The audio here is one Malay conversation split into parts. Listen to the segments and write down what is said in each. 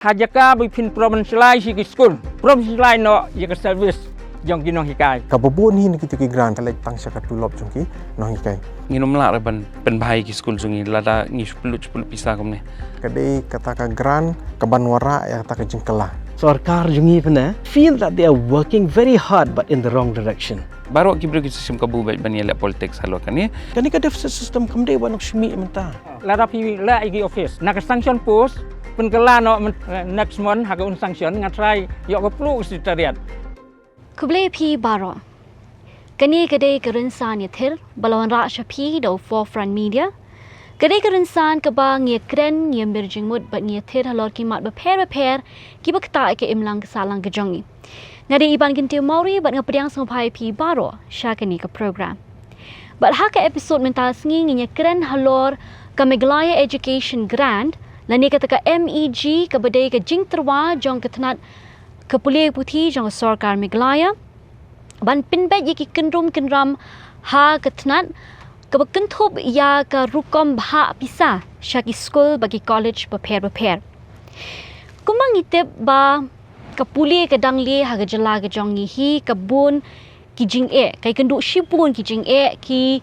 Hajaka bipin province lain si Skul, province lain no yang service jong Nonghikai. Kapabun hin kita grant like tang syakat tulop jongki Nonghikai. Nginom la reban penbahai ki Skul jungi lada ngi 10 pisah komne. Kadai kata ka grant kabanwara ya kata ka jingkala. Sorkar jungi pena feel that they are working very hard but in the wrong direction. Baru kibro ki sistem kabu baik bani la politik halor kan ni. Kani ka deficit system kamde wanok shmi menta. Lada pi la igi office nak sanction post penkala no next month haga un sanction ngatrai yok ko plu secretariat. Kuble pi baro. Kani kadai ke Rynsan Iathir balawan raksha pi do forefront media. Kadai ke Rynsan ke ba jingiakren ngi Jingmyntoi bat Iathir halor ki mat beper ki bakta ke imlang salang ke jongi. Ngade Ibankyntiew Mawrie bat ngapediang sampai pi baro syakani ke program. Bat haka episod mental sengi jingiakren halor ke Meghalaya Education Grant lani kata ke MEG ke badai ke jingtyrwa jong ke tnad ke pule puthi jong sorkar Meghalaya ban pynbeit ye ki kynram ha ke tnad ke Nongthoh ya ke rukom bha pisa syaki Skul bagi college beper. Kumang itip ba ke pule ke dangli ha ke jela ke jongi hi ke bun ki jing kai kenduk shipun ki jing ki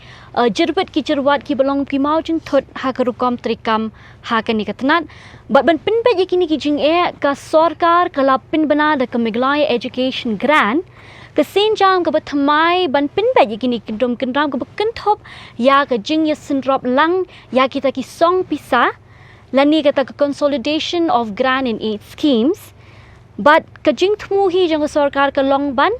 jerbet ki jerwat ki belong ki mau jin thot ha ke rukom trikam ha ke ni ke tnad bat ban pynbeit ye kini ki jing ka sorkar ke lapin bana da ke Meghalaya Education Grant ke senjam ke bathamai ban pynbeit ye kini kynram ke Nongthoh ya ke jing ya sindrop lang ya kita ki song pisa lani kata ke consolidation of grant in 8 schemes but ke jing thmu hi jang sorkar ke long ban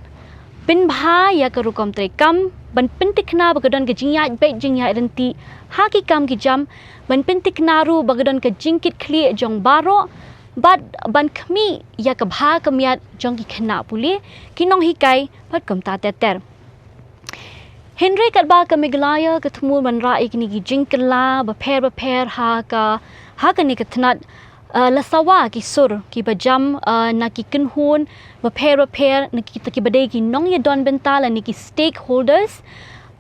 pin bha ya ke rukom trekam ban pentikna bagadon ke jingiakren haki kam ki jam ban pentikna ru bagadon ke jingkit kli jong baro bat ban khmi ya ke bha kamiat jong ki khna pule ki Nonghikai pat kam ta teter Henry kat ba ke Meghalaya ke thmul ban ra ikni ki jingkala beper ha ka ni ke tnad lasawa ki sur ki bajam na ki kenhun beper na ki badai ki nongya don bental ni ki stakeholders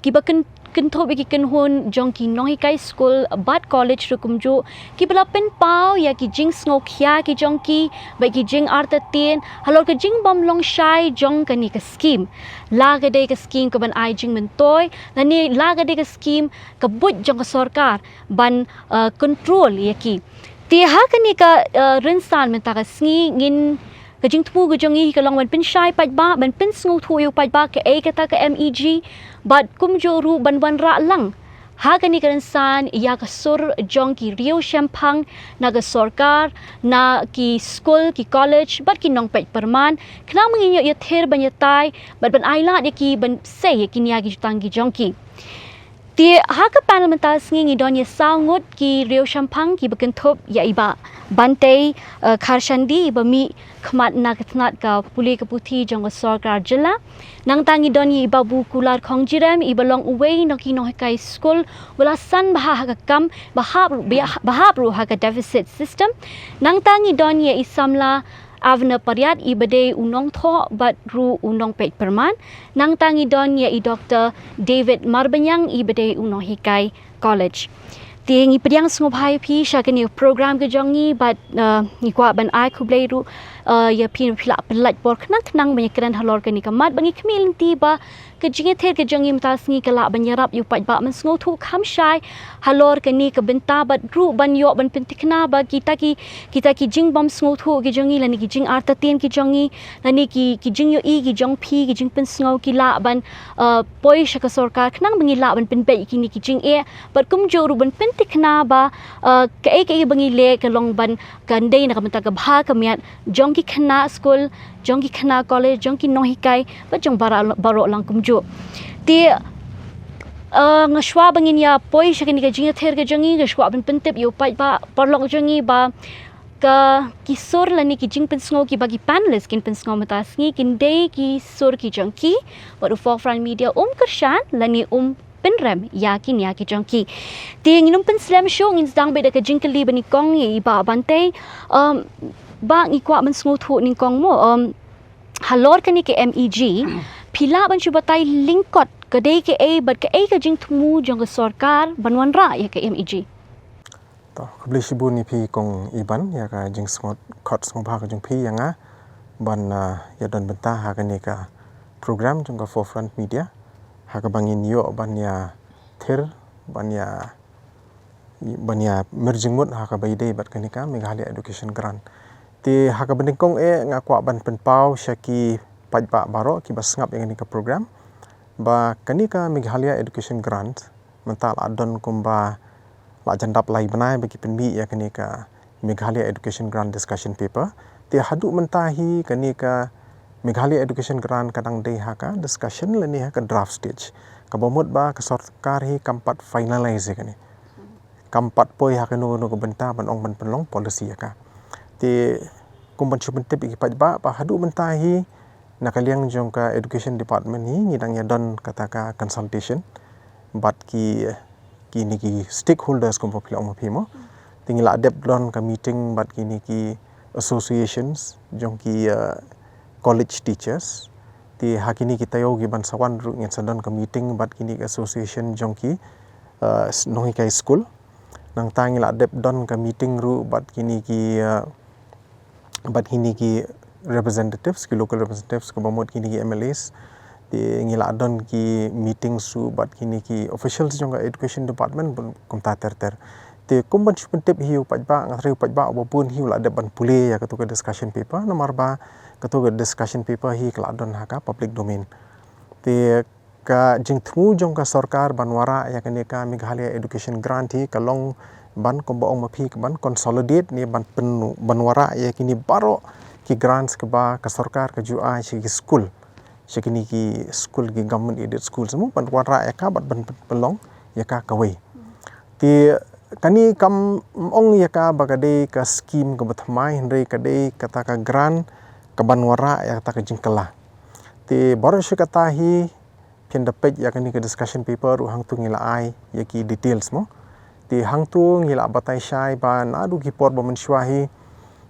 ki bakan Nongthoh ki kenhun jong ki Nonghikai Skul bat college rukumju ki belapen pau ya ki jing sngokhya ki jong ki bai ki jing artatin halor ke jing bom long shai jong ka ni ka scheme la ga de ka scheme ka ban ai Jingmyntoi lani la ga de ka scheme ka but jong ka sorkar ban control ya ki ti ha ka ni ka Rynsan menta ka sngi ngin ke jing thu ke jongi ke long ban pin shai pat ba ban pin sngu thu yu pat ba ke kata ke MEG bat kum joru ban ra lang ha ka ni ka Rynsan ya ka sur jong ki rio shampang na ga sorkar na ki Skul ki college bat ki Nongpeit perman kena menginyo Iathir ban yatai bat ban aila ya ki ban sei ki nia ki jutang ki jong ki ti ha ka panel mental sengi ngi don ya sangut ki rio shampang ki Nongthoh ya iba bantai Kharshandi bami khmat na katnat ka pule ke puthi jong sorkar jela nang tangi don yi Babu Kular Khongjirem i belong away no ki Nonghikai Skul wala san baha ka kam bahab ru ha ka deficit system nang tangi don ye isamla Avner Pariat i badai Nongthoh bat ru Nongpeit perman nang tangi don ye i Dr. David Marbanyang i badai Nonghikai college Tiang ipediang sngobhai pi syakani program ke jongi bat ni kwa ban ai kublai ru ya pin pila pelat bor kenang banyak halor ke ni kamat bangi kemil tiba ke jingether ke jongi mtasngi kala banyarap yu pat ba mensngo thu kham shai halor ke ni ke benta bat ru ban yo ban pentikna ba kita ki jing bom sngo thu ke jongi lani ki jing artatin ki jongi lani ki jing yo i ki jong pi ki jing pen sngo ki la ban poi shaka sorkar kenang bangi la ban penbeit ki ni ki jing bat kum jo ru ban tikna ba ke bangi le ke long ban kandai na kamenta ka bha kamiat jong ki khna Skul jong ki khna college jong ki Nonghikai ba jong baro lang kumju ti ngashwa bangin ya poi shakini ka jingather ke jongi ngashwa ban pentip yu pai ba parlok jongi ba ka kisur lani ki jing pensngo ki bagi panelists kin pensngo mata sngi kin dei ki sur ki jongki ba forefront media kershan lani Kynram yakin jongki ti nginum pen slam show ngin sedang beda ke jingkeli bani kong i ba bantai ba ngi kwa ban sngu thu ning kong mo halor kani ke MEG pila ban chubatai linkot ke dei ke bat ke jing thmu jong sorkar banwan ra ya ke MEG Toh kebeli sibu ni pi kong Iban ya ka jing smot kot song ba ka jung pi yang ban ya don bentah ha ka ni ka program jung ka forefront media ha ka bangin yo ban ya thir ban ya merging mut ha ka bai dei bat ka ni ka Meghalaya Education Grant ti ha ka bending kong nga kwa ban pen pau syaki pajba baro ki bas ngap yang ni ka program ba ka ni ka Meghalaya Education Grant mental adon kumba la jandap lai banai bagi penbi ya kini ka Meghalaya Education Grant discussion paper ti hadu mentahi kini ka Meghalaya Education Grant kadang dei ha ka discussion leni ha ka draft stage ka bomot ba ka sorkar hi kampat finalize kini kampat poi ha ka no ka benta ban ong ban penlong policy ya ka ti kumban chupen tip iki pajba pa hadu mentahi nakaliang jong ka education department hi ngidang ya don kata ka consultation bat ki kini ki stakeholders kumpo pila ong phimo tingila adep don ka meeting bat kini ki associations jong ki college teachers ti hakini kita yo gi ban sawan ru ngin sadon ka meeting bat kini association jong ki Nonghikai Skul nang tangila adep don ka meeting ru bat kini ki representatives ki local representatives ko bamot kini ki MLAs ti ngila adon ki meeting su bat kini ki officials jong ka education department kum ta ter ti kumban chupen tip hiu pajba ngatri pajba obun hiu la de ban pule ya ka discussion paper nomor ba ka discussion paper hi kala adon ha ka public domain ti ka jingtyrwa jong ka sorkar banwara ya kani ka Meghalaya Education Grant hi kalong ban ko ong mapi ban consolidate ni ban banwara ya kini baro ki grants ke ba ka sorkar ka jua ki school sekini ki school ki government aided school semua ban wara ya ka bat ban pelong ya ka kawai ti kani kam ong ya ka bagade ka scheme ke batmai hendai kade kata ka grant ka ban wara ya kata ka jingkala ti baru kata hi pynbeit ya kani ka discussion paper hang tu ngila ai ya ki details mo ti hang tu ngila batai syai ban adu ki por ba mensyuahi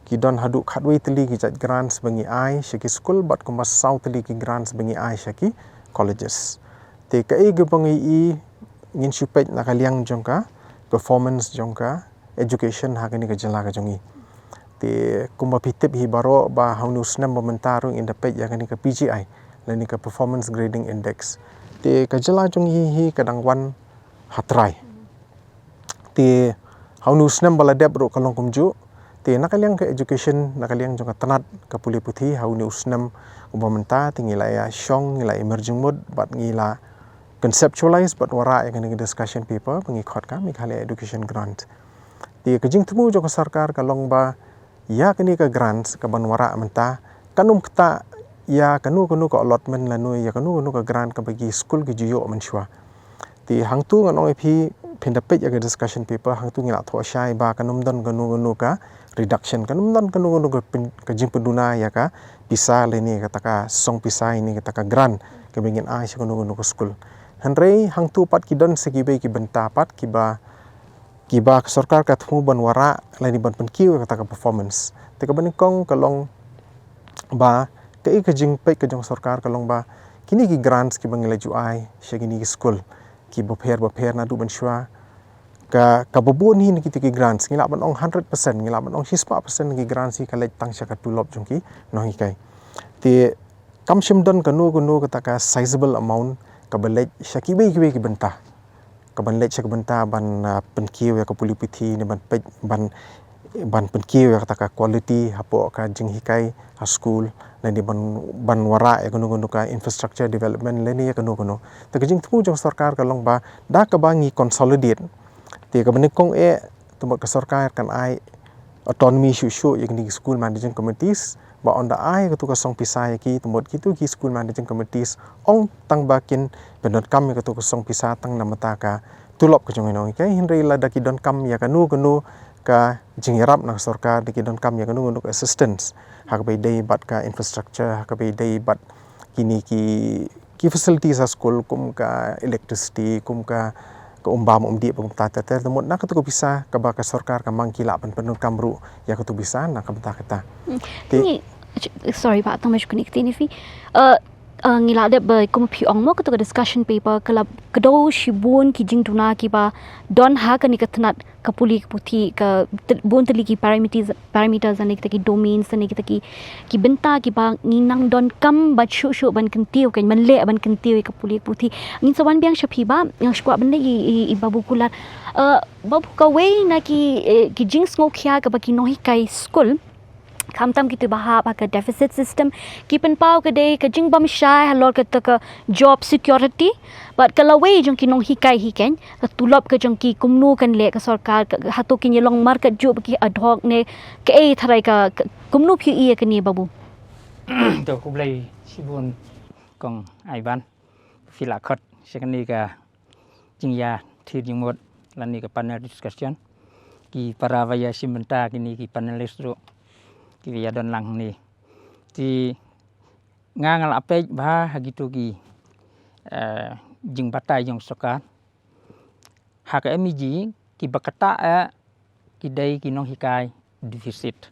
ki don hadu khatwei teli ki jat grants bangi ai syaki school bat ko mas sau teli ki grants bangi ai syaki colleges te ka e bangi i ngin syupet nakaliang jongka performance jongka education hakani ka jala ka jongi te kumba pitip hi baro ba haunu snam momentaru indepet yakani ka PGI lani ka performance grading index te ka jala jongi hi kadang wan hatrai te haunu snam baladep ro kalong kumju ti nakaliang ke education nakaliang jong tnad ka pule puthi hauni usnam ubamenta tingila ya syong ngila emerging mode bat ngila conceptualize bat wara yang kini discussion paper pengikut ka Meghalaya Education Grant ti kejing temu jong sarkar kalong ba ya kini ka grants ka ban wara menta kanum kta ya kanu ka allotment lanu ya kanu ka grant ka bagi school ki juyo mensyua ti hangtu nganong ep pynbeit ya discussion paper hangtu ngila tho syai ba kanum don kanu ka reduction kanum don kanu ka Jingduna ya ka pisa leni kata ka song pisa ini kata ka grant ke bengin ai kanu ka school hanrei hangtu pat ki don segibe ki benta pat ki ba sorkar ka thu ban wara leni ban penkiu kata ka performance te ka baning kong kalong ba ke Jingpeit ke jong sorkar kalong ba kini ki grants ki bangila ju ai syagini ki school ki bopher na du bensyua ka babun hi nikiti ki grants ngila ban ong 100% ngila ban ong 60% ki grants hi kalej tang syaka tulop jongki Nonghikai ti kamshim don kanu kata ka sizable amount ka balej syaki be ki bentah ka balej syaka bentah ban penkiu ya ka puli puthi ni ban pej ban penkiu ya kata ka quality hapo ka Jinghikai ha school leni ban wara ya kanu ka infrastructure development leni ya kanu ta jing thu jong sarkar kalong ba da ka bangi consolidate ti ka baning kong tumot ka sarkar kan ai autonomy shu yang di school managing committees ba on da ai ka tu ka song pisai ki tumot ki tu ki school managing committees ong tang bakin benot kam ka tu ka song pisa tang namata ka tulop ka jong inong kai hinrei la da ki don kam ya kanu ka jingiarap na sarkar di ki don kam ya kanu assistance hak bai dei bat ka infrastructure hak bai dei bat kini ki facilities sa school kum ka electricity kum ka umbam umdi pum tata ter temut nak tu bisa ka ba ka sarkar ka mangkila pan penun kamru ya ka tu bisa nak ka kata ni sorry pak tang maju connect ni fi ngila de ba kum phi ong mo ka to discussion paper kala kdo shibun ki jingduna ki ba don ha ka ni ka tnad ka puli ka puthi ka bon tali ki parameters ani ki domains ani ki benta ki ba nginang don kam ba shu ban kentiu kan man le ban kentiu ka puli ka puthi ngin sawan biang shapi ba yang skwa ban i babu kular babu ka way na ki jing ngo khia ka ba ki Nonghikai Skul kamtam gitu bahap ka deficit system kipen pau ke dei ka jing bam shai halor ka job security but kalau we jong ki Nonghikai hi ken ka tulop ka jong ki kumnu kan le ka sarkar hato ki long market job ki ad hoc ne ke tharai ka kumnu phi i ka ni babu to kublai sibun kong Iban filakot sekani ka jingya thir jingmot lani ka panel discussion ki para vaya simenta kini ki panelist ro ki ya don lang ni ti ngangal apej ba hagitu ki jing batai jong sorkar hak MEG ki bakata ki dai ki Nonghikai deficit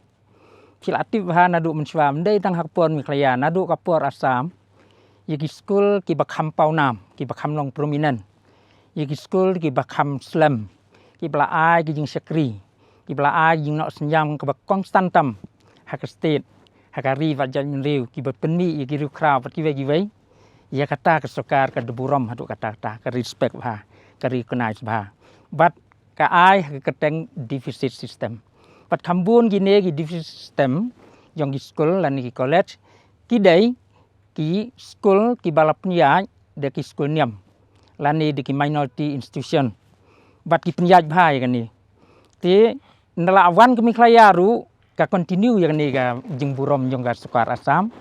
filatif ba nadu menshwam dai tang hak pon Meghalaya nadu kapor Assam yaki Skul ki bakham paunam ki bakham long prominent yaki Skul ki bakham slam ki bla ai ki jing sakri ki bla ai jing nok senyam ke bak constant tam hak state hak ari va jan riu ki berpeni ki riu kraw ki we ya kata ke sorkar ke deburom hadu kata ke respect ba ke recognize ba but ka ai ke keteng deficit system pat khambun gine ki deficit system jong ki Skul lan ki college ki dai ki Skul ki balap nya de ki Skul niam lan ni de ki minority institution but ki penyaj ba kan ni ti nala awan ke Meghalaya ru ka continue yang ni ka jingburom jong ka sorkar Assam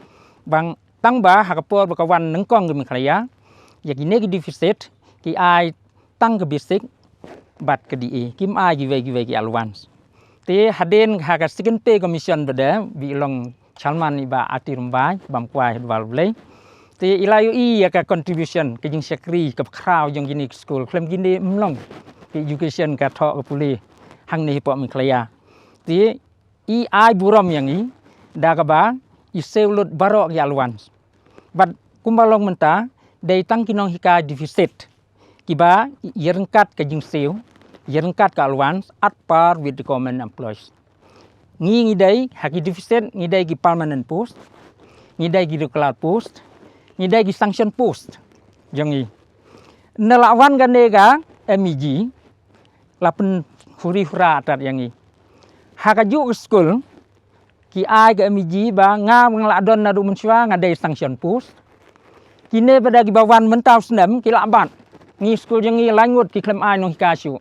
bang tang ba hakapor bakawan nengkong ke Meghalaya ya gine ki deficit ki ai tang ke basic bat ke di kim ai giwe ki allowance te haden ha ka second pay commission beda bi long Salman iba ati rumbai bam kwai wal le te ilayu ya ka contribution ke jing sakri ke kraw jong gine Skul klem gine mlong ke education ka tho ke pule hang ni po Meghalaya te ai buram yang ni da ka ba i seulut barok ya allowance but kumbalong menta dai tang ki Nonghikai deficit ki ba yerengkat ke jing seu yerengkat ka allowance at par with the government employees ngi dai haki deficit ngi dai ki permanent post ngi dai ki regular post ngi dai ki sanction post jong ni nelawan kan nega MEG lapen huri hura atat yang ni hakaju Skul ki ai ke MEG ba ngala don nadu menshwa ngadai sanction post kine pada ki bawan mentau snem ki labat ngi Skul yang ngi langut ki klem ai Nonghikai syu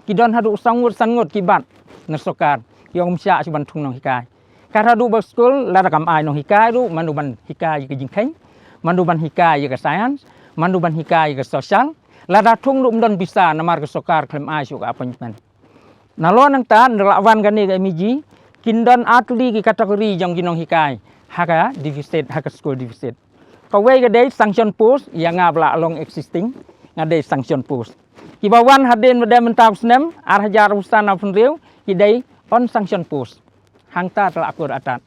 ki don hadu sangut ki bat na sorkar yong msya suban thung Nonghikai kara du ba Skul la rakam ai Nonghikai du manu ban hikai ke jingkheng manu ban hikai ke science manu ban hikai ke social la da thung du don bisa namar ke sorkar klem ai syu ka appointment nalo nang ta nelawan kan ni ke MEG kindon atli ki kategori jong ki Nonghikai haka deficit haka Skul deficit ka we ke dei sanction post yang ngabla long existing ngade sanction post ki bawan haden beda mentau snem ar hajar usan apun riu ki dei on sanction post hang ta tla akur atat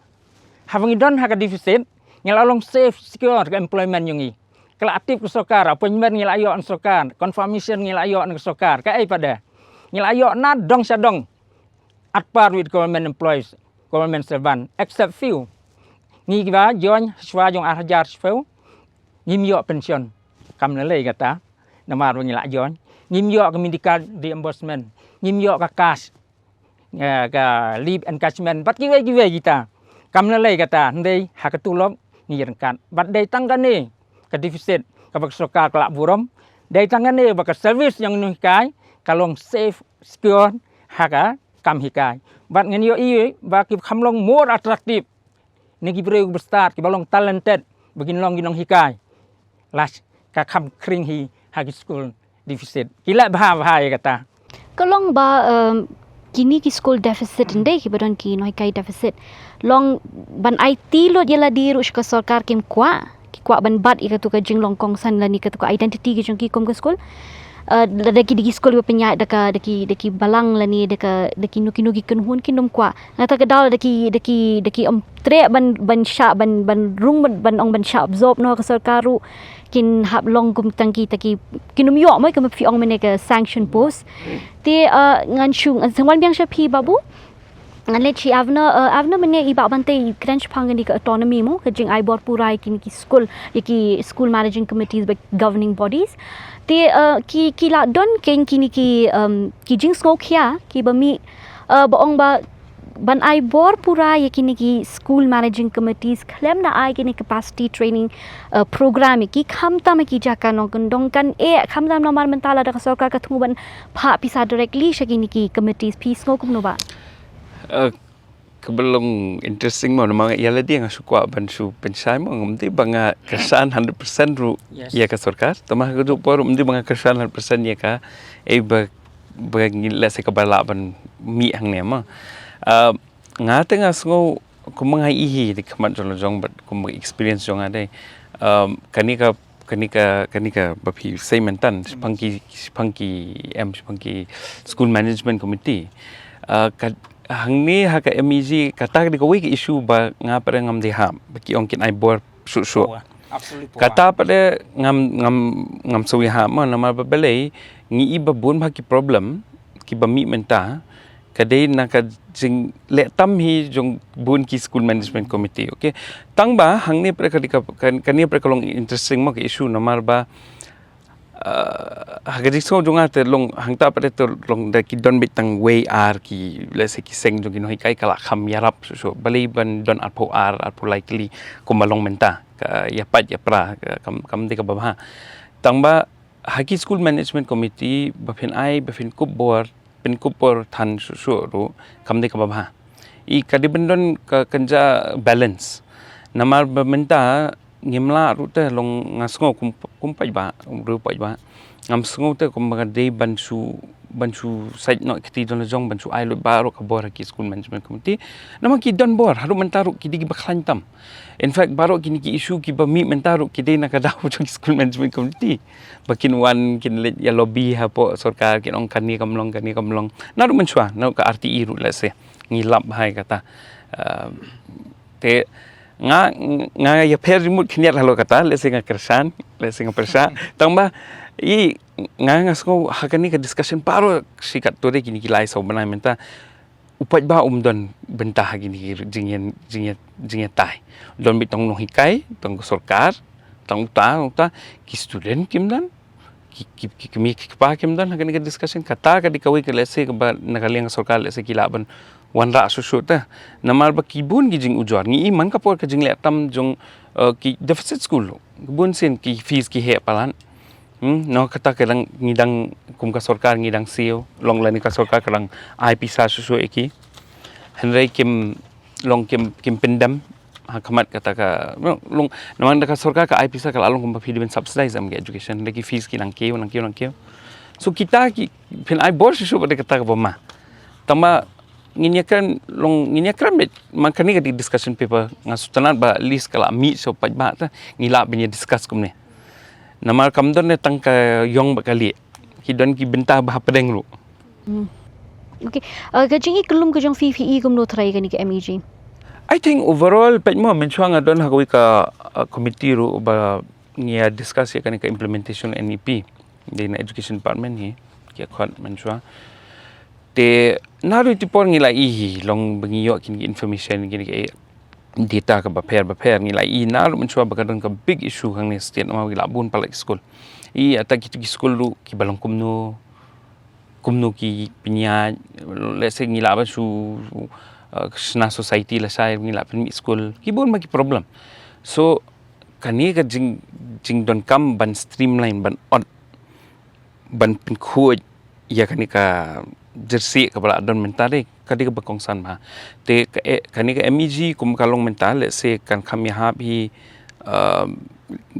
having don haka deficit ngel long safe secure ke employment yongi kala aktif ke sorkar appointment ngel ayo an sorkar confirmation ngel ayo an sorkar ka ai pada ngel ayo na dong sadong at par with government employees government servant except few ngi ba jon swa jong ar hajar few ngim yo pension kam le kata namar ngil jon ngim yo ke medical reimbursement ngim yo ka cash ka leave encashment bat kiwe kita kam le kata ndai hakatulom ngi rengkat bat dai tanggane ka deficit ka bak sorkar kelak burom dai tanggane bak service yang Nonghikai kalong safe secure haka kam hikai bat ngin yo i ba ki khamlong more attractive ni ki breu bestar ki balong talented begin long gi Nonghikai las ka kham kring hi hagi Skul deficit kila bahaya kata kalong ba kini ki Skul deficit ndai ki badon ki Nonghikai deficit long ban IT lo yela di rush ka sorkar kim kwa ki kwa ban bat ikatu ka jinglong kong san la ni ka identity ki jong ki kom ka Skul daki skul penyak daki balang la ni daki nuki kenhun kinum kwa ngata kedal daki tre ban sha ban rung ban ong ban sha absorb no ka sarkaru kin hap long kum tangki taki kinum yo mai kam fi ong mene ka sanction post ti ngan shung sangwan biang sha phi babu ngan le chi Avner mene iba bantai crunch phangan di ka autonomy mo ka jing ai bor purai kin ki school managing committees by governing bodies ti ki la don ken kini ki jing sko khia ki ba mi ba ong ba ban ai bor purai kini ki school managing committees klem na ai kini capacity training program ki khamta ma ki jaka no dong kan khamta normal mentala da sarkar ka thu ban pha pisa directly shakini ki committees peace ngo kum no ba Kebelum interesting mo namang ia dia nga suka bansu pensai mo ngumti banga kesan 100% ru ia ka sorkar tamah ku por umti banga kesan 100% ia ka ngila se kabala ban mi hang ne ma nga tengah sngo kumangai ihi di kamat jong but kum experience jong ade kanika bapi sementan spangki school management committee hang ni ha ka MEG kata di ko issue ba nga pada ngam diham baki ong kin ai bor su kata pada ngam so ha ma nama ba belai ngi iba bun ba ki problem ki ba mi menta kadai na ka jing le tam hi jong bun ki school management committee okay tang ba hang ni pada kan ni pada long interesting ma ki issue namar ba hagadi so jonga te long hangta pada to long da ki don bitang way ar ki lese ki seng jogi Nonghikai kala kham yarap so balai ban don arpo likely ko malong menta ka ya pat ya pra kam de ka babha tangba haki school management committee bafin kup board pen kup por than so ro kam de ka babha I kadibendon ka kanja balance namar menta ngimla rute long ngasngo kumpai ba rupai ba ngam sngo te kum mga day bansu site no kiti don jong bansu ai lo baro ka bor ki school management committee naman ki don bor haru mentaru ki digi baklantam in fact baro kini ki issue ki ba mi mentaru ki day nakadaw jong school management committee bakin wan kin let ya lobby ha po sarkar kin ong kani kamlong naru menswa no ka RTI ru lese ngilap hai kata te nga ya per remote kiniat halo kata lese nga kersan lese nga persa tamba I nga sko hakani ka discussion paro sikat tore kini kilai so banai menta upat ba don bentah gini jingya tai don bitong Nonghikai tong sorkar tong ta ki student kimdan ki pa kimdan hakani ka discussion kata ka dikawai ke lese ka ba nakaliang sorkar lese kilaban wanra susuta namal ba kibun gijing ujor ngi man ka por ka jing le tam jong ki deficit school bun sen ki fees ki he palan no kata kadang ngidang kum ka sarkar ngidang sio long lani ka sarkar kadang ai pisa susu eki henry kim pendam hakamat kata ka long naman ka sarkar ka ai pisa ka along kum phi subsidize am education lagi fees ki nang keo so kita ki pin ai bor susu pada kata ka bama tama jingiakren bet makani ka di discussion paper ngasutanat ba list kala mi so pat ba ta ngila binya discuss kumne namar kamdon ne tangka yong bakali ki don ki bentah bah pedeng lu okay ka jingi kelum ka jong FFE kum no try ka ni ka MEG I think overall pet mo menchuang adon hakawi ka committee ru ba ngia discuss ya kan ka implementation NEP di na education department ni ki khot menchua te naru tipor ngila ihi long bengiyo kin information gini ke data ka baper ngila I naru menchua bakadon ka big issue hang ni state ma gila bun palak school I ata ki school lu ki balong kumno ki pinya lese ngila ba su na society la sai ngila pin school ki bun ma ki problem so kani ka jing don kam ban streamline ban on ban pin khu ya kani ka jersey kapala don mentare kadi ka bakongsan ma te kani ka MEG kum kalong mental se kan kami habi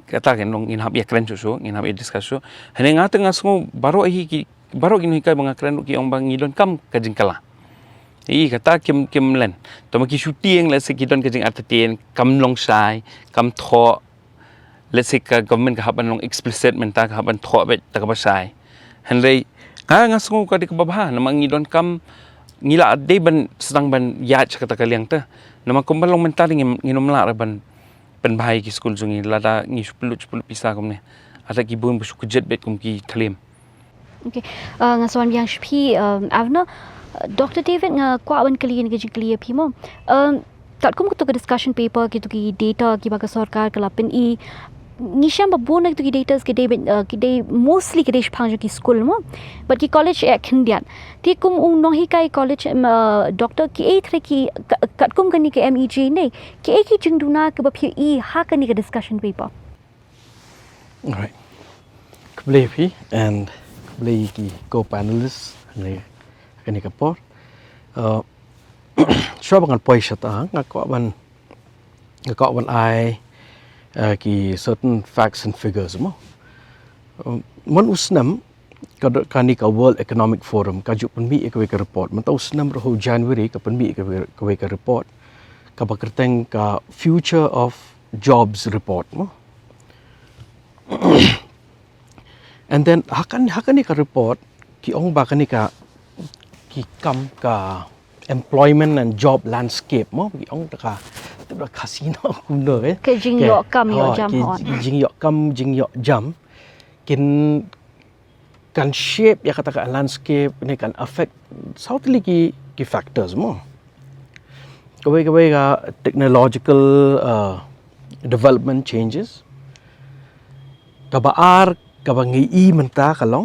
kata kan long in habi kren so in habi discuss so hene nga tengah smo baro gini kai bang kren ki ong bang ngidon kam kajingkala I kata kim len to ma ki shooting le se kidon kajing atatien kam long sai kam tho le se ka government ka haban long explicit menta ka haban tho bet ta ka basai Henry ngasung ka di kababha namang ngidon kam ngila ade ban sedang ban yaj kata kaliang ta nama kumbalong mentari nginom la ban pen bahai ki skul jungi lada ngi 10 pisa kumne ada ki bun busuk jet bet kum ki thalim. Okay, ngasawan yang shpi Avner, Dr. David kwa wan kali ni kali pi mo. Tak kum kutu discussion paper ki tu ki data ki baga sorkar kala pen I Nisham babona tu ki data ki day mostly ki pang ki school mo but ki college Kharshandi ti kum Nonghikai college doctor ki thre ki kat kum kani ki MEG ne ki Jingduna ke ba phi I ha kani ka discussion paper. All right. Kablefi and kablefi ki co-panelists ni kapor. Siya bangan poisya ta ngako ban ai ki certain facts and figures mo. Man usnam kani ka World Economic Forum ka ju penmi ka report. Man ta usnam ro January ka penmi ka report ka bakerteng ka future of jobs report mo. And then hakani ka report ki ong ba kani ka ki kam ka employment and job landscape mo ki ong ka casino kuno ke jingyok kam yo jam on jingyok jam can shape ya kata ka landscape ni can affect southly ki factors mo kawai ka technological development changes kabaar kabangi menta kalong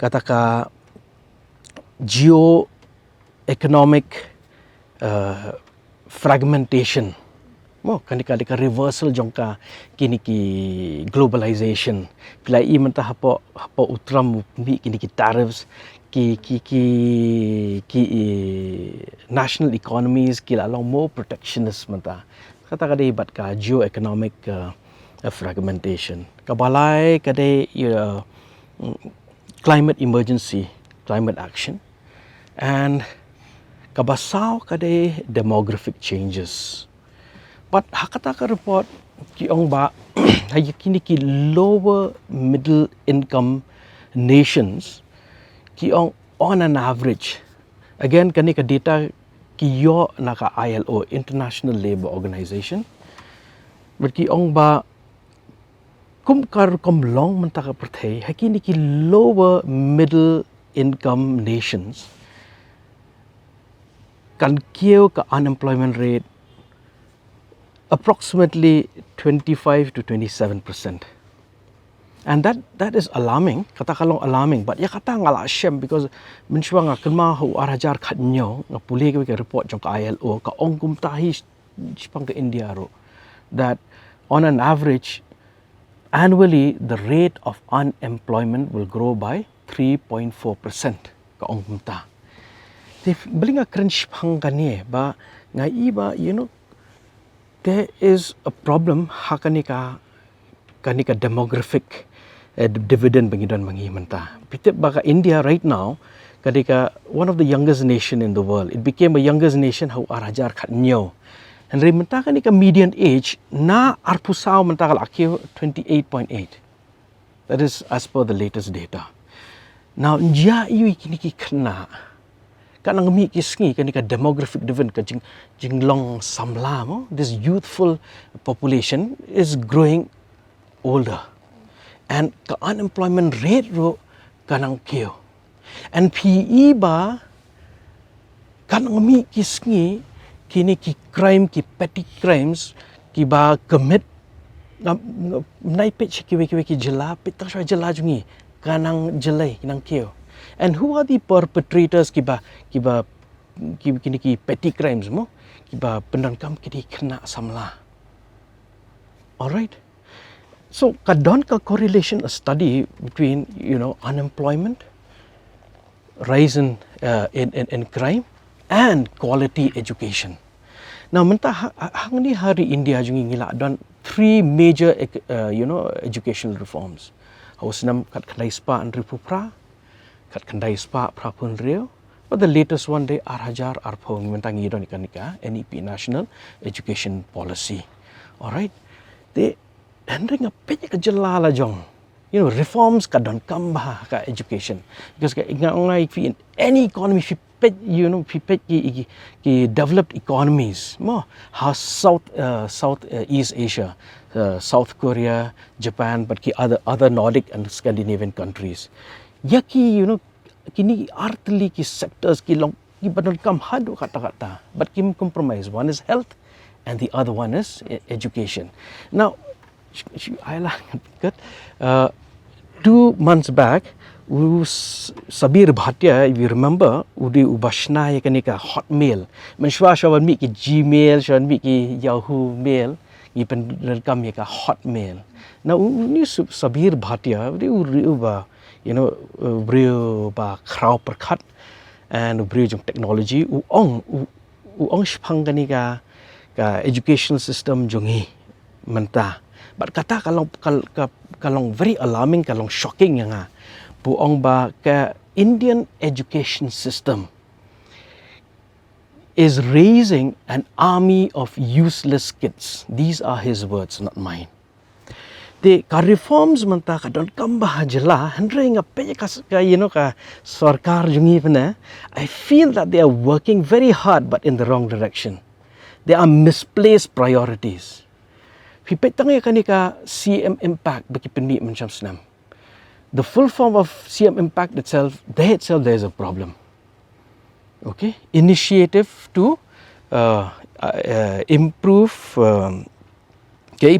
kata ka geo-economic fragmentation mo kanika reversal jongka kini ki globalization pila menta hapo utram mi kini ki tariffs ki national economies ki lalong more protectionist menta kata ka ibat ka geo-economic fragmentation kabalai kade climate emergency climate action and kabasau kade demographic changes but hakata ka report ki ong ba hay kini ki lower middle income nations ki ong on an average again kani ka data ki yo naka ILO International Labour Organization but ki ong ba kum long mentaka perthai hakini ki lower middle income nations can give ka unemployment rate approximately 25 to 27%. And that is alarming, kata kalong alarming, but ya kata ngala shem because mensyua nga kenma hu arajar khatnyo nga pule ke report jong ka ILO ka ongkum tahi spang ke India ro that on an average annually the rate of unemployment will grow by 3.4% ka ongkum ta. They bling a crunch pang kani ba ngai ba there is a problem kanika demographic dividend bangidon mangi menta. Pitip baka India right now kadika one of the youngest nation in the world. It became a youngest nation how arajar khatnyo. And rementa kanika median age na arpusao menta kalakio 28.8. That is as per the latest data. Now njia iu kiniki kena kanang mi kisngi kanika demographic dividend ka jinglong samla mo this youthful population is growing older and the unemployment rate ro kanang kyo and PE ba kanang mi kisngi kini ki crime ki petty crimes ki ba commit nai pet ki jela pitang sha jela jungi kanang jelai kinang kyo. And who are the perpetrators kiba kini ki petty crimes mo kiba pendangkam kini kena samla. All right. So kadon ka correlation a study between unemployment, rise in crime and quality education. Now menta hang ni hari India jungi ngila don three major educational reforms. Hausnam kat kandai spa and ripupra kat kandai spa prapun rio. But the latest one day arhajar arpong mentangi don ikanika NEP National Education Policy. All right. They hendring a penya ka jelala jong reforms kadon kamba ka education because inga ongai in any economy fi pet ki developed economies mo how South East Asia, South Korea, Japan, but ki other Nordic and Scandinavian countries yaki kini artli ki sectors ki long ki badon kam hadu kata but kim compromise, one is health and the other one is education. Now I 2 months back, Sabir Bhatia, if you remember, udi ubashna ya kanika Hotmail. Menshwa shawan mi ki Gmail, shawan mi ki Yahoo Mail, ipen kam ya ka Hotmail. Now ni Sabir Bhatia, udi ba, brio ba krau perkat and brio jong technology uong shpang kanika ka educational system jongi menta. But kata kalong very alarming, kalong shocking nga buong ba ka Indian education system is raising an army of useless kids. These are his words, not mine. The reforms manta ka don kamba jela handre nga pe ka sorkar jungi pena. I feel that they are working very hard but in the wrong direction. They are misplaced priorities. Pipetang ya kanika CM impact bagi penmi macam senam. The full form of CM impact itself, there is a problem. Okay, initiative to improve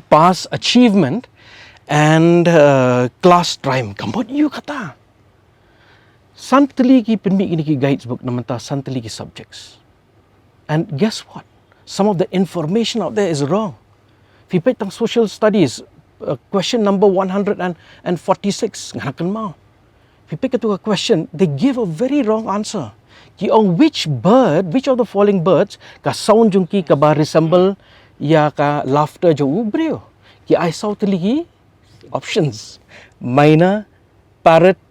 pass achievement and class time. Kamu you kata. Santali ki penmi ini ki guides book namanta santali ki subjects. And guess what? Some of the information out there is wrong. If you tang social studies, question number 146, nganakan mau. If you pick a question, they give a very wrong answer. Ki on which of the following birds ka sound jungki ka ba resemble ya ka laughter jo ubrio. Ki I saw tili options. Myna, parrot,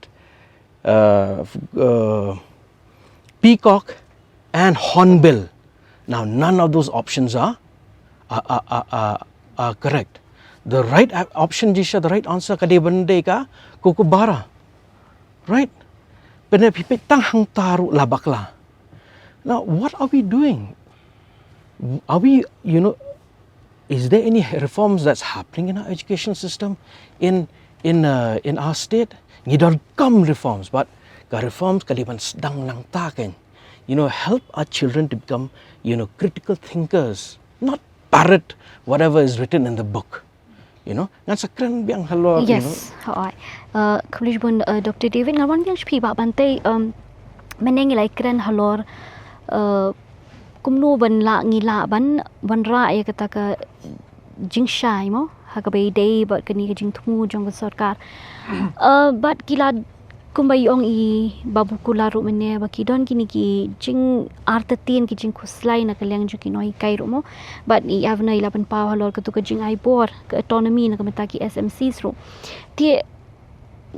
peacock and hornbill. Now none of those options are correct. The right option jisha, the right answer kade bande ka kukubara. Right? Benda pipit tang hang taru labakla. Now what are we doing? Are we, is there any reforms that's happening in our education system in our state? Ngidor kam reforms, but ka reforms kaliban sedang nang taken. Help our children to become, critical thinkers, not parrot whatever is written in the book. Ngan biang halor. Yes, hai. Kemudian Dr. David ngawan biang spi ba bantai menengilai kren halor kumno ban la ngila ban ra ya kata ka jingshai mo hakabai day but kani ka jingtmu jong sorkar but gila kumbai ong I Babu Kular mene baki don kini ki jing artatin ki jing khuslai na kalyang jo ki Nonghikai mo but I Avner 11 paw halor ka tu ka jing ai bor ka autonomy na kamata ki SMCs ro ti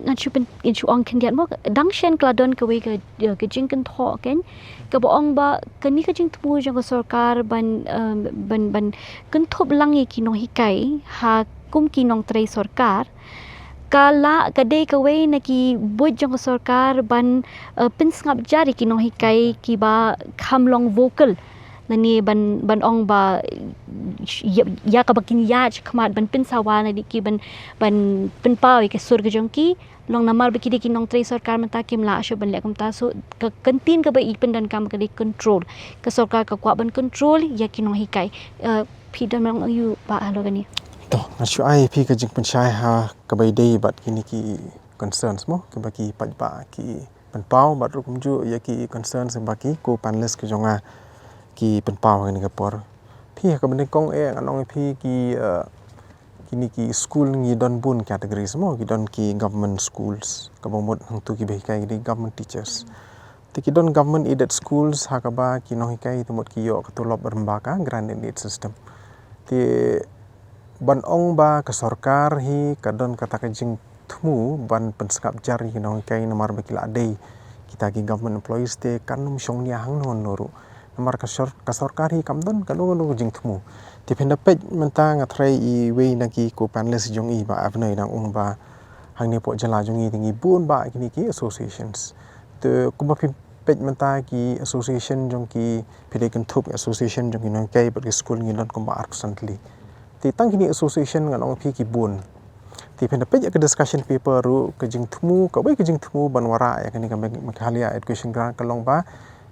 na chupen in chu ong kendiat mo dang shen kladon ka we ka Jingmyntoi ken ka boong ba kani ka jing tmu jong sorkar ban kan thop lang ki Nonghikai ha kum ki Nongthoh sorkar kala kadai kawai na ki buat jong sorkar ban pinsngap jari ki Nonghikai ki ba khamlong vocal nani ban ong ba ya ka bakin yaj khamat ban pinsawa na di ki ban pinpaw ke surga jong ki long namar biki ki Nongthoh sorkar mata kim la sho ban lekum ta so ka kantin ka ba ipen dan kam ka di control ka sorkar ka kwa ban control ya ki Nonghikai pidan mang you ba halo gani Toh, nasu ai pi ka jing penchai ha kabai day bat kini ki concerns mo ke baki pajba ki penpau bat rukum ju ya ki concerns baki ko panelists ke jonga ki penpau ni ka por pi ka bende kong anong pi ki kini ki school ngi don bun categories mo ki don ki government schools ka bomot hang tu ki behikai di government teachers ti ki don government aided schools ha ka ba ki Nonghikai tumot ki yo ka tulop bermbaka grant aid system ti ban ong ba ka sorkar hi kadon kata ka jing thmu ban penskap jari ki Nonghikai namar bakila day kita ki government employees te kanum shong nia hang non noru namar ka sorkar hi kamdon kanu jing thmu ti phenda pej menta nga thrai I we na ki ko panelists jong I ba Avner nang ung ba hang ni po jala jongi tingi bun ba kini ki associations te kuma pej menta ki association jong ki pidekan thup association jong ki Nonghikai but ki school ngi non komba recently ti tang kini association ngan ong pi ki bun ti pen pej ke discussion paper ru ke jingtmu ka bai ke jingtmu banwara ya kini ka Meghalaya Education Grant kalong ba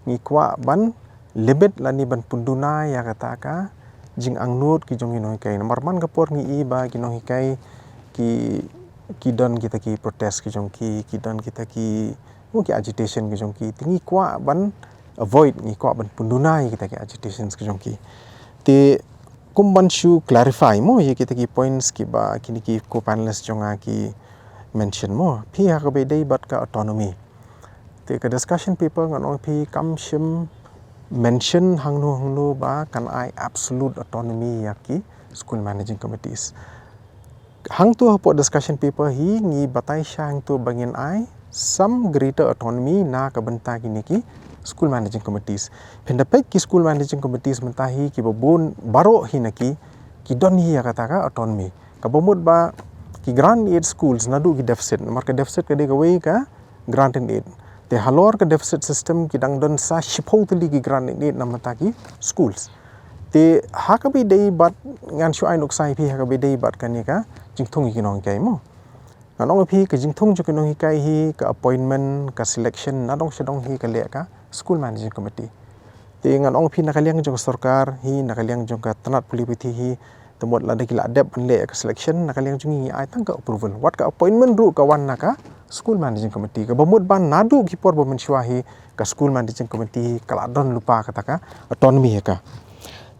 ngi kwa ban lebet lani ban punduna ya kata ka jing angnut ki jong ki Nonghikai nomor man kapor ngi i ba ki Nonghikai ki don kita ki protest ki jong ki don kita ki ki agitation ki jong ki tingi kwa ban avoid ngi kwa ban punduna kita ki agitations ki jong ki te kumban shu clarify mo ye kita ki points ki ba kini ki ko panelists jonga ki mention mo phi ha ka be dei bat ka autonomy te ka discussion paper ngan ong phi kam shim mention hangnu ba kan I absolute autonomy ya ki school managing committees hang tu po discussion paper hi ngi batai shang tu bangin I some greater autonomy na ka benta kini ki school managing committees pendapek ki school managing committees mentahi ki babun baro hinaki ki don hi kata ka autonomy ka bomud ba ki grant aid schools nadu ki deficit marka deficit ka de gawai ka grant and aid te halor ka deficit system ki dang don sa shipau tuli ki grant and aid namata ki schools te hakabi dei bat ngan shu ai nuksai phi hakabi dei bat kanika jingthong ki Nonghikai mo nganong phi ka jingthong ju ki Nonghikai hi ka appointment ka selection nadong sedong hi ka le ka school managing committee te ngan ong phi nakaliang jong sorkar hi nakaliang jong ka tnad puli puthi hi temot la de kila adep le ka selection nakaliang jong hi ai tang ka approval wat ka appointment ru ka wan naka school managing committee ka bamut ban nadu ki por bo menshwa hi ka school managing committee kala don lupa kata ka autonomy ka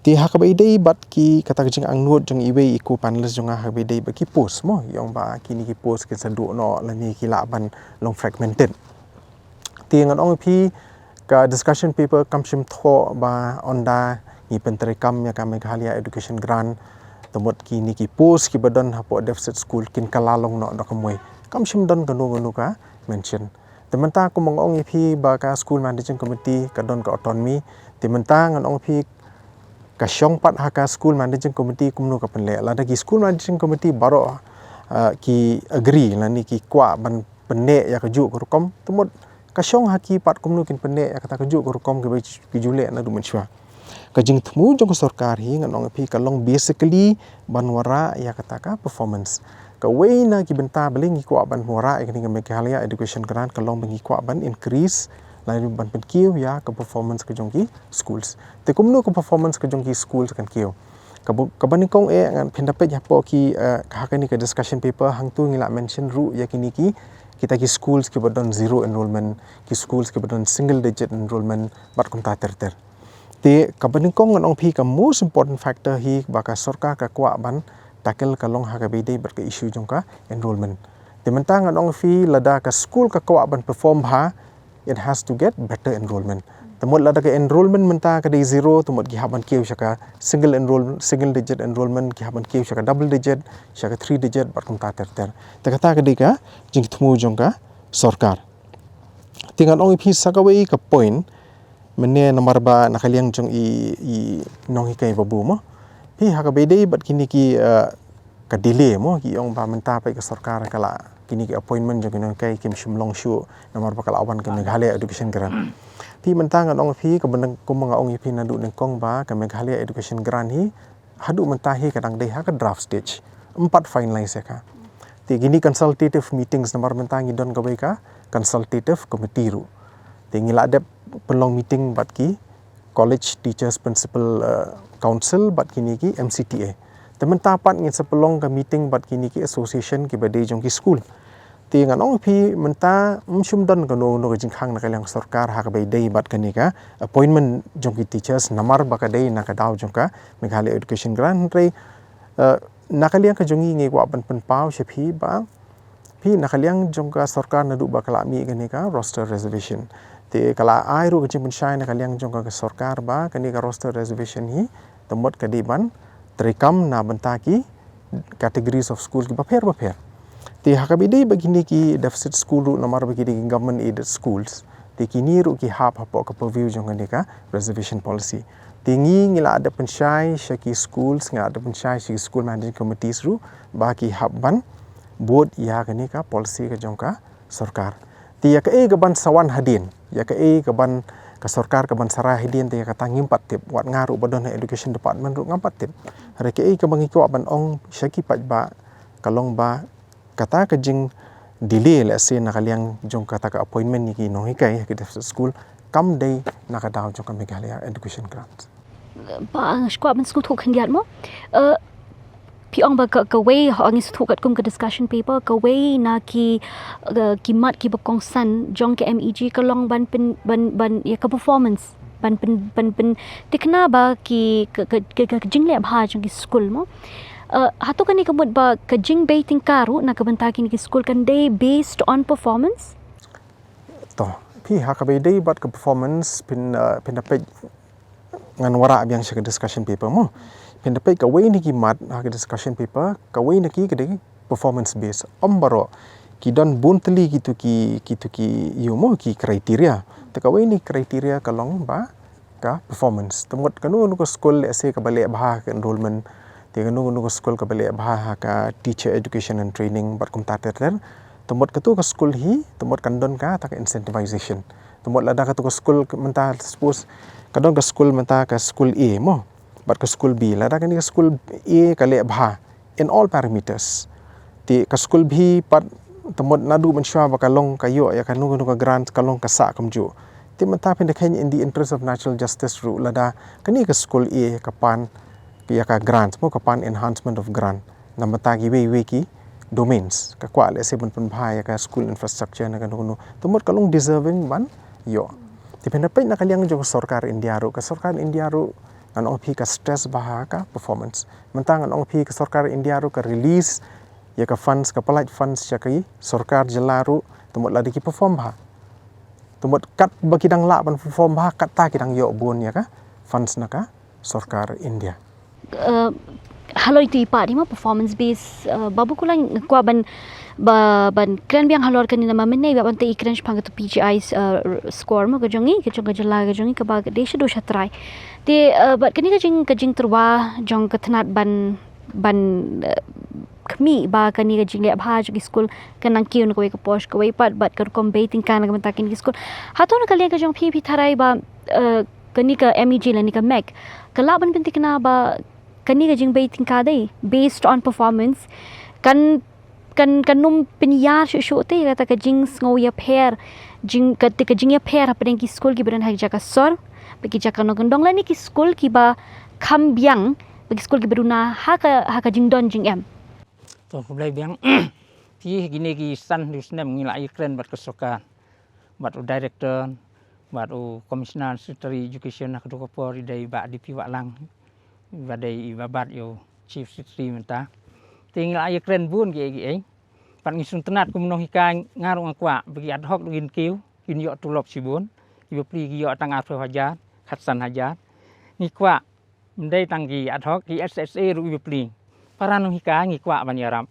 ti hakabai dei bat ki kata jing angnut jong iwe iku panelists jong hakabai dei ba ki post mo yong ba kini ki post ke sadu no la ni ki la ban long fragmented ti ngan ong phi ka discussion paper kamshim tho ba onda ni penterekam ya ka Meghalaya Education Grant temot ki ni ki post ki badon hapo deficit school kin kalalong no dokamoi kamshim don ganu ka mention tementa ko mongong phi ba ka school managing committee ka don ka autonomy tementa ngan ong phi ka syong pat haka school managing committee kumno ka penle la da ki school managing committee baro ki agree la ni ki kwa ban penne ya ka ju ko kom temot kasyong haki pat kumnu kin penne ya kata kejuk ko kom ke ki jule na du menshwa ka jing thmu jong sorkar hi ngan ong phi kalong basically banwara ya kata ka performance ka wei na ki benta beling ki kwa ban wara ya ni Meghalaya Education Grant kalong bengi kwa ban increase lain ban pen kiu ya ka performance ka jong ki schools te kumnu ka performance ka jong ki schools kan kiu ka banikong ngan pendapet ya po ki ka hakani ka discussion paper hang tu ngila mention ru ya kini ki kita ki schools ki badon zero enrollment ki schools ki badon single digit enrollment bat kumta ter te kabaningkong ngan ong phi ka most important factor hi baka sorkar ka kwa ban tackle ka long ha ka bidei bat ka issue jong ka enrollment te mentang ngan ong phi lada ka school ka kwa ban perform ha it has to get better enrollment temot lada ka enrollment menta ka dei zero temot ki haban kiu shaka single digit enrollment ki haban kiu shaka double digit shaka 3 digit bat kumta ter te kata ka dei ka jingthmu jong ka sorkar tingan ong phi sakawei ka point mene nomor ba nakaliang jong i Nonghikai Babu mo phi ha ka bedei bat kini ki ka delay mo ki ong ba menta pa ka sorkar kala kini ki appointment jong Nonghikai kim shimlong shu nomor ba kala awan ka Meghalaya Education Grant phi menta ngan ong phi ka bandang ko mga ong phi nadu ning kong ba ka Meghalaya Education Grant hi hadu menta hi kadang dei ha ka draft stage 4 finalize ka ti gini consultative meetings nomor menta ngi don ka bai ka consultative committee ru ti ngila adep penlong meeting bat ki college teachers principal council bat kini ki MCTA temen tapat ngin sepelong ka meeting bat kini ki association ki badai jong ki school ti ngan ong phi menta mshum don kano no jingkhang na kalang sorkar ha ka bai dei bat kani ka appointment jong ki teachers namar ba ka dei na ka daw jong ka Meghalaya Education Grant rei nakaliang ka jongi ngi wa ban pen pau she phi ba phi nakaliang jong ka sorkar na du ba kala mi kani ka roster reservation te kala ai ru kecim pensyai na kaliang jong ka sorkar ba kani ka roster reservation hi temot ka di ban terekam na bentaki categories of school ki baper te hakabidi begini ki deficit school ru nomor begini ki government aided schools te kini ru ki hap hapo ka purview jong kani ka reservation policy tingi ngila ada pensyai shaki schools ngila ada pensyai shaki school management committees ru ba ki hap ban buat ya kini ka policy ka jongka sorkar. Tia ka gaban sawan hadin, ya ka gaban ka sorkar ka ban sarah hadin tia ka tangim patip wat ngaru badon education department ru ngam patip. Hari ka ka bangiko ban ong syaki pat ba kalong ba kata ka jing delay la se nakaliang jongka ta ka appointment ni ki Nonghikai ki school kam day nakadaw jongka Meghalaya Education Grant. Ba skwa ban school thuk khandiat mo. Pi ong ba ka way ang thuk kat kum ka discussion paper ka way na ki mat ki bakong san jong ke MEG ka long ban ya ka performance ban tikna ba ki ka jingle bha jong ki school mo. Hato kani kamut ba ka jingbeiting karu na kabantaki ni ki school kan day based on performance? To pi hakabai day bat ka performance pin dapat ngan wara biang sa discussion paper mo. Pin dapat ka way ni ki mat ha discussion paper ka way ni ki performance based ombaro ki don buntli gitu ki yumo ki kriteria te ka way ni kriteria ka long ba ka performance temut kanu ko school ese ka balik bah ka enrollment te kanu ko school ka balik bah ka teacher education and training bat kum tater temut ka tu ka school hi temut kan don ka ta incentivization temut lada ka tu ka school menta suppose kadon ka school menta ka school A mo bat ka school B lada kan ka school A ka le bah in all parameters ti ka school B pat temut nadu mensua bakalong kayo ya kanu ka grant kalong ka sa kamju ti menta pin in the interest of natural justice ru lada kani ka school A ka pan ya ka grant mo ka pan enhancement of grant na mata gi we ki domains ka kwa le se bun bhaya ka school infrastructure na kanu temut kalong deserving ban yo ti pin na kaliang jo sorkar India ru an ong pi ka stress baha ka performance mentang an ong pi ka sorkar India ru ka release ya ka funds ka polite funds ya kai sorkar jelaru temut ladi ki perform bah temut kat bakidang la ban perform bah kat ta kidang yo bun ya ka funds na ka sorkar India halor itu ipa di ma performance based babu kulang kwa ban kren biang halor kan nama menai ba ban te ikren pang tu PGI score mo ka jongi ka ba de shu do try te but kani ka jingtyrwa jong ka tnad ban kami ba kani ka jingle bha jo school kanang kiun ko ka posh ko pat but ka combating kan ka mata kini school hato na kalian ka jong pi tharai ba kani ka MEG la ni ka MEC kalaban pintik na ba kani ka jingbeiting ka dai based on performance kan num pinyar shu te kata ka jings ngo ya pair jing ka jing ya pair apa ki school ki beran hak jaka sor bagi jaka no gendong la ni ki school ki ba kham biang bagi school ki beruna haka jingdon jing em to kublai biang ti gini ki san dusnem ngila ikren bat kesokan bat director bat commissioner secretary education nak do ko dai ba di Bateilang ba dai babat yo chief secretary menta tinggal ayo keren bun ki pan ngisun tenat ku Nonghikai ngarung akwa bagi ad hoc ngin kiu kin yo tulop sibun ibu pri yo tang afro hajar khatsan hajar ni kwa mendai tang ki ad hoc ki SSA ru ibu pri para Nonghikai ngi kwa ban yaram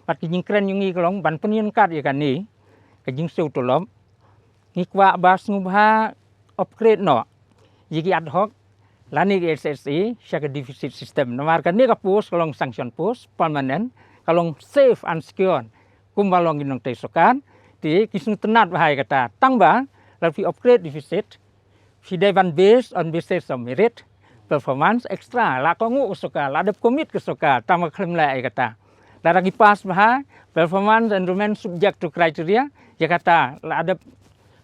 pat ki jing keren ngi kolong ban penien kat ya kan ni ka jing seu tulop ni kwa bas ngubha upgrade no yiki ad hoc lani ke SSA syaka deficit system namar kan ni ka post kolong sanction post permanent kalong safe and secure kumbalong ginong tesokan ti kisung tenat bahai kata tangba lafi upgrade deficit fidevan based on basis of merit performance extra la ko ngu soka la dep commit ke soka tama klaim la kata la ragi pas bahai performance and remain subject to criteria ya kata la dep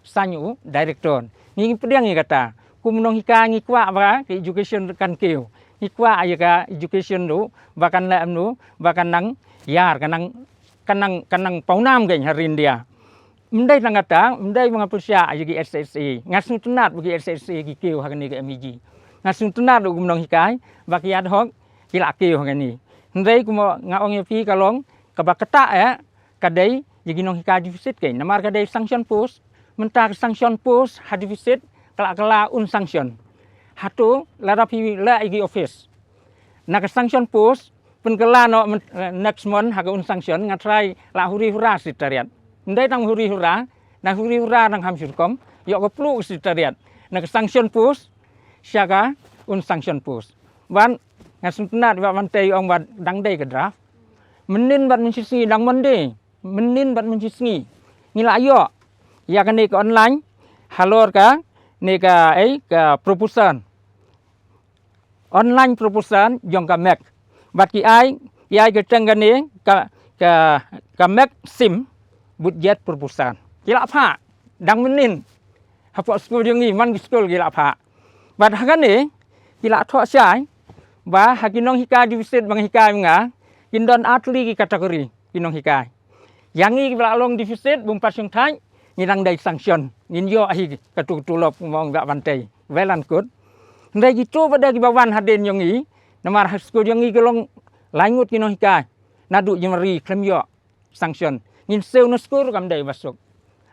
sanyu director ngi pediang ya kata Nonghikai ngi kwa ba ke education kan keu ngi kwa ayaka education do bakan la amnu bakan nang yar kanang paunam gen harin dia mendai tangata mendai mengapusya ayagi SSA ngasun tenat bagi SSA ki keu hakani ke MEG ngasun tenat do Nonghikai bagi ad hoc kila keu hakani mendai kuma ngaong pi kalong kabakata ya kadai yagi Nonghikai deficit ke namar kadai sanction post mentar sanction post had deficit kala sanction hatu lara pi la igi office nak sanction post penkala no next month haga sanction ngatrai la huri hura sitariat ndai tang huri hura nang ham surkom yo ko plu sitariat nak sanction post syaga sanction post ban ngasun tenat ba mantai ong ba dang dai ke draft menin bat mencuci dang monde menin bat mencuci ngila ayo ya kan ke online halor ka ni ka proposal online proposal jong ka mek bat ki ai ke tengane ka mek sim budget proposal kila pha dang menin hapo skul yang ni man skul kila pha bat hakan ni kila tho sai ba hakinong hika divisit bang hika nga kindon atli ki kategori kinong hika yang ni kila long divisit bum pasung thai ngirang dai sanction ngin yo ahi katulop mong ba bantai velan kut ndai gitu pada ki bawan haden yang ni namar skul yang ni kelong langut kinong hika nadu jemari klem yo sanction ngin sel no skul kam dai masuk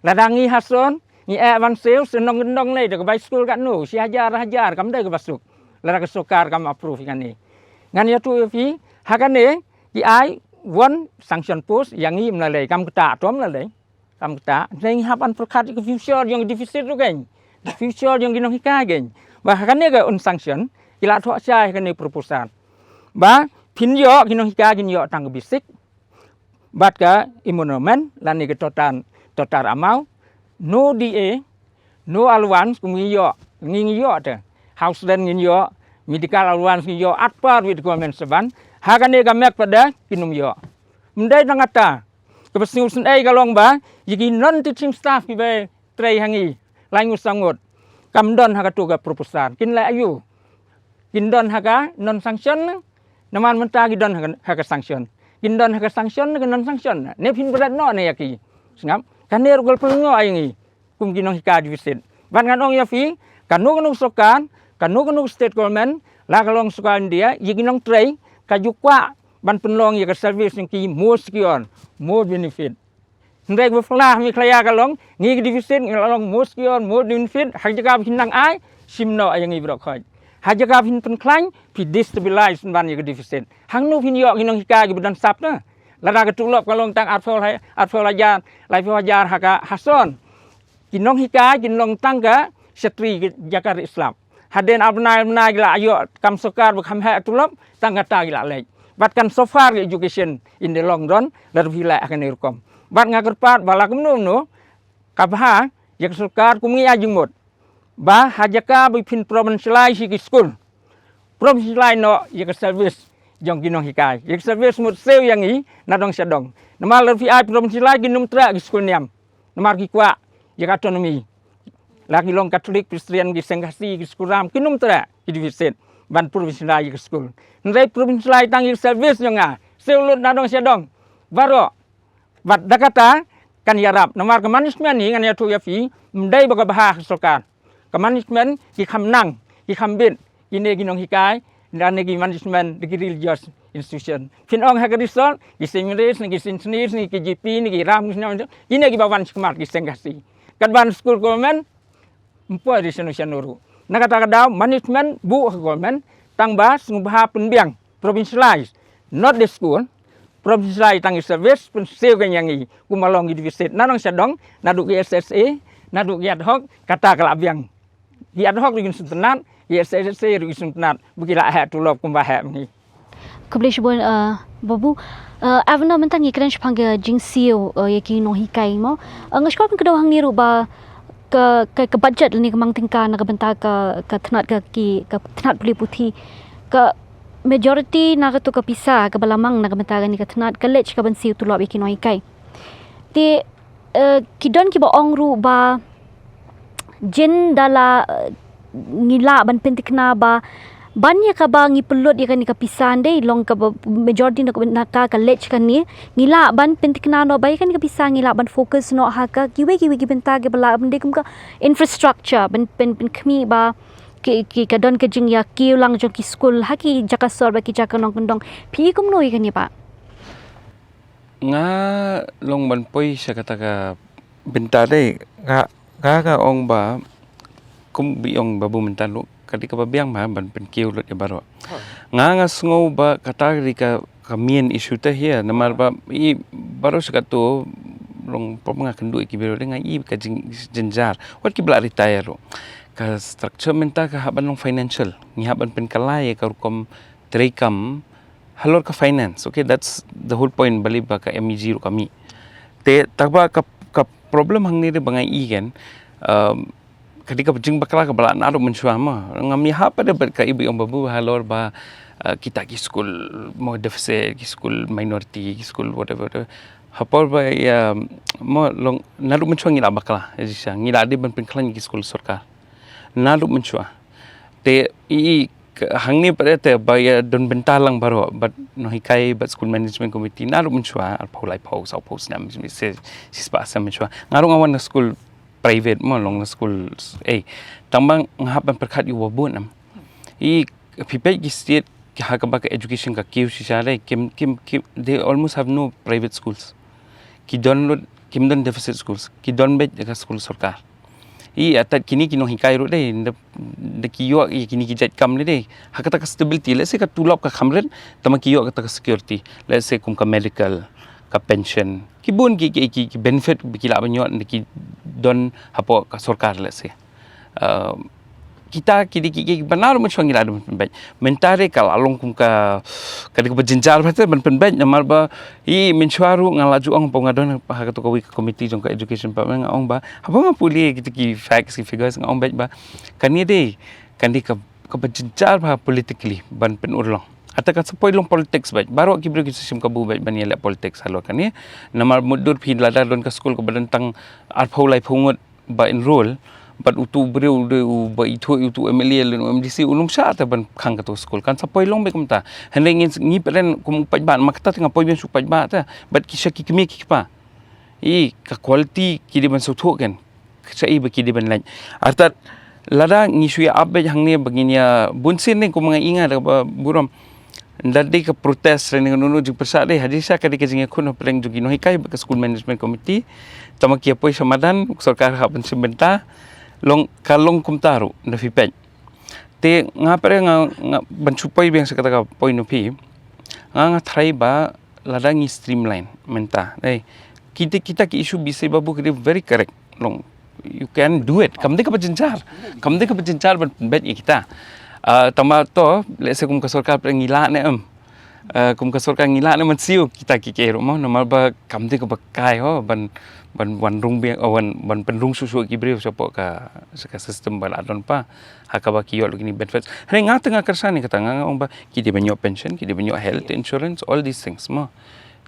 ladangi hason ni van sel senong gendong nei de bai skul kat nu si hajar kam dai ke masuk lara ke sorkar kam approve kan ni ngan ya tu fi hakan ni ki ai won sanction post yang ni melalai kam kata tom melalai kam kata nei hapan perkat ke future yang deficit tu kan future yang kinong hika kan bahkan ni ke un sanction kila tho sai kan ni proposal ba pin yo kinong hika kin yo tang bisik bat ka immonement lan ni ke total amau no DA no allowance kumi yo ngi yo te house rent ngi yo medical allowance ngi yo at par with government seban hakan ni ka mek pada kinum yo mendai nangata ke besingu sendai kalong ba yigi non teaching staff ki be trei hangi langu sangot kamdon hakatu ka proposal kin la ayu kindon haka non sanction naman menta gidon haka sanction kindon haka sanction ke non sanction ne pin berat no ne yaki singap kaner gol pelungo ayingi kum kinong hika divisit ban ngan ong ya fi kanu sokan kanu state government la kalong sokan dia yiginong trei kajukwa ban penlong ya ke service yang ki more secure more benefit ndai bo flah mi klaya kalong ngi divisit ngalong more secure more benefit hajaga hinang ai simno ayingi brok khoj hajaga hin pen klang pi destabilize ban ya ke deficit hangnu pin yo kinong hika gi bedan sap na lada ketulop kalong tang atfol ajar lai ajar haka hason kinong hika kinong tangga setri jakar Islam haden abnai gila ayo kam sorkar bekam ha tulop tangga ta gila lek batkan so far education in the long run dar vila akan irkom bat ngakerpat balak menum no kabha jak sorkar kumi ajungmot ba hajaka bipin provincialize ki school provincialize no jak service jong kinong hikai jak service mut sel yang ni nadong sadong namal fi ai provincialize kinum tra ki school niam namar ki kwa jak autonomy lagi long katolik kristian ki sengkasi ki skuram kinum tra ki divisit ban provincialize ki school ndai provincialize tang jak service jonga selut nadong sadong baro bat dakata kan yarap namar ke management ni ngan ya tu ya fi mdai baga bahah sorkar ke management ki khamnang ki khambit ine ginong hikai dan negi management di religious institution fin ong ha result ki singres ni ki sinsnis ni ki GP ni ki ram ni ine ki bawan smart ki sengkasi kan ban school government empo di senuru nakata kada management bu government tang ba sungbaha penbiang provincialize not the school provincialize tang service pen sel kan yang ni kumalong di visit nanong sadong nadu ki SSA nadu ki ad hoc kata kalabiang ki ad hoc di suntenat SSA di suntenat bukila ha tulop kumbah ni Kublish bon Babu Avner mentang ikren sepangga jingsiu yaki Nonghikai mo ngashkol kan kedau hang niru ba ke budget ni kemang tingkah nak bentar ke tnad ke tnad pule puthi ke majority nak tu ke pisah ke balamang nak bentar ni ke tnad ke lech ke bensiu tulop yaki Nonghikai ti kidon ki ba ong ru ba jen dala ngila ban pentikna ba banyak ka ba ngi pelot ya kan ni kapisan dei long ka majority nak ka lech kan ni ngila ban pentikna no bai kan kapisan ngila ban fokus no ha ka kiwe benta ke bala bende kum ka infrastructure ben kmi ba ki kadon ke jingiakren lang jong ki skul ha ki jakasor ba ki jakalong kendong pi kum no kan ni pa nga long ban poi sa kata ka benta dei ga ong ba kum bi ong babu mentan lu ketika babiang mah ban pen kiu lut ya baro nga sngo ba kata rika kamien isu teh ya namar ba I baro sekatu long pomnga kendu ki bero dengan I ka jenjar wat ki bla retire ro ka structure menta ka haban long financial ni haban pen kalai ka kom trekam halor ka finance. Okay, that's the whole point bali ba ka MEG ro kami. Te taba ka problem hang ni de bangai I kan. Ketika jing bakla ka bala naru menshua ma ngami ha pada bat ka ibu yang babu halor ba kita ki school mo deficit ki school minority ki school whatever hapor ba ya mo long naru menshua ngila bakla jisa ngila de ban penklan ki school sorkar naru menshua te I hang ni pada te ba ya don Bateilang baro but Nonghikai but school management committee naru menshua al paulai pau sau pau nam se sispa asam menshua ngaru ngawan na school private mo long na school tambang ngahap ban perkhat yu wabun am I pipet ki state ha ka ba ka education ka kiu sisare kim they almost have no private schools ki don deficit schools ki don bet ka school sorkar I atat kini ki Nonghikai ro de ki yo kini ki jet kam le de ha ka stability let's say ka tulap ka khamren tama ki yo ka security let's say kum ka medical ka pension ki bun ki benefit ki la banyo ki don hapo ka sorkar let's say kita ki benar mo chong ilado penbeit mentare kal along kum ka kadi ko jinjar bate ban penbeit namar ba I menchuaru ngalaju ong pongadon ha ka to ka committee jong ka education pa ngong ba hapo nga puli ki facts ki figures ngong bet ba kani de kandi ka jinjar ba politically ban penurlong atau kan sepoi long politics baik baru ki beri sistem kabu baik bani elek politics halor kan ni namar mudur phi lada don ka school ko badantang arphau lai phungut ba enroll but utu breu de ba itu MLA len MDC ulum sya ta ban khang ka to school kan sepoi long baik mta hande ngin ngi peren kum pai ban makta tengah poi ben su pai ba ta but kisha ki kemi ki pa I ka quality ki di ban so tho kan sai ba ki di ban lain artat lada ngi suya abe hang ni baginya bunsin ni ko mga inga da buram Dadi ke protes dengan nunu jing persat deh hadisa kadi ke jingiakren peleng jugi Nonghikai ke school management committee tama ki apoi samadan sorkar ha pensim benta long kalong kumtaru na fipet te ngapare nga banchupoi biang sekata ka point of view nga try ba ladangi streamline menta kita ki issue bisa babu kedi very correct long you can do it kamde ka penjencar ban bet kita tama to let's say kum ka sorkar ngila ne kum ka sorkar ngila ne man siu kita ki ke ro mo normal ba kam te ka bakai ho ban rung biang ban penrung susu ki breu sopo ka sistem ban adon pa haka ba ki yo lugini benefits hne nga tengah Kharshandi kata nga ong ba ki di banyo pension ki di banyo health insurance all these things mo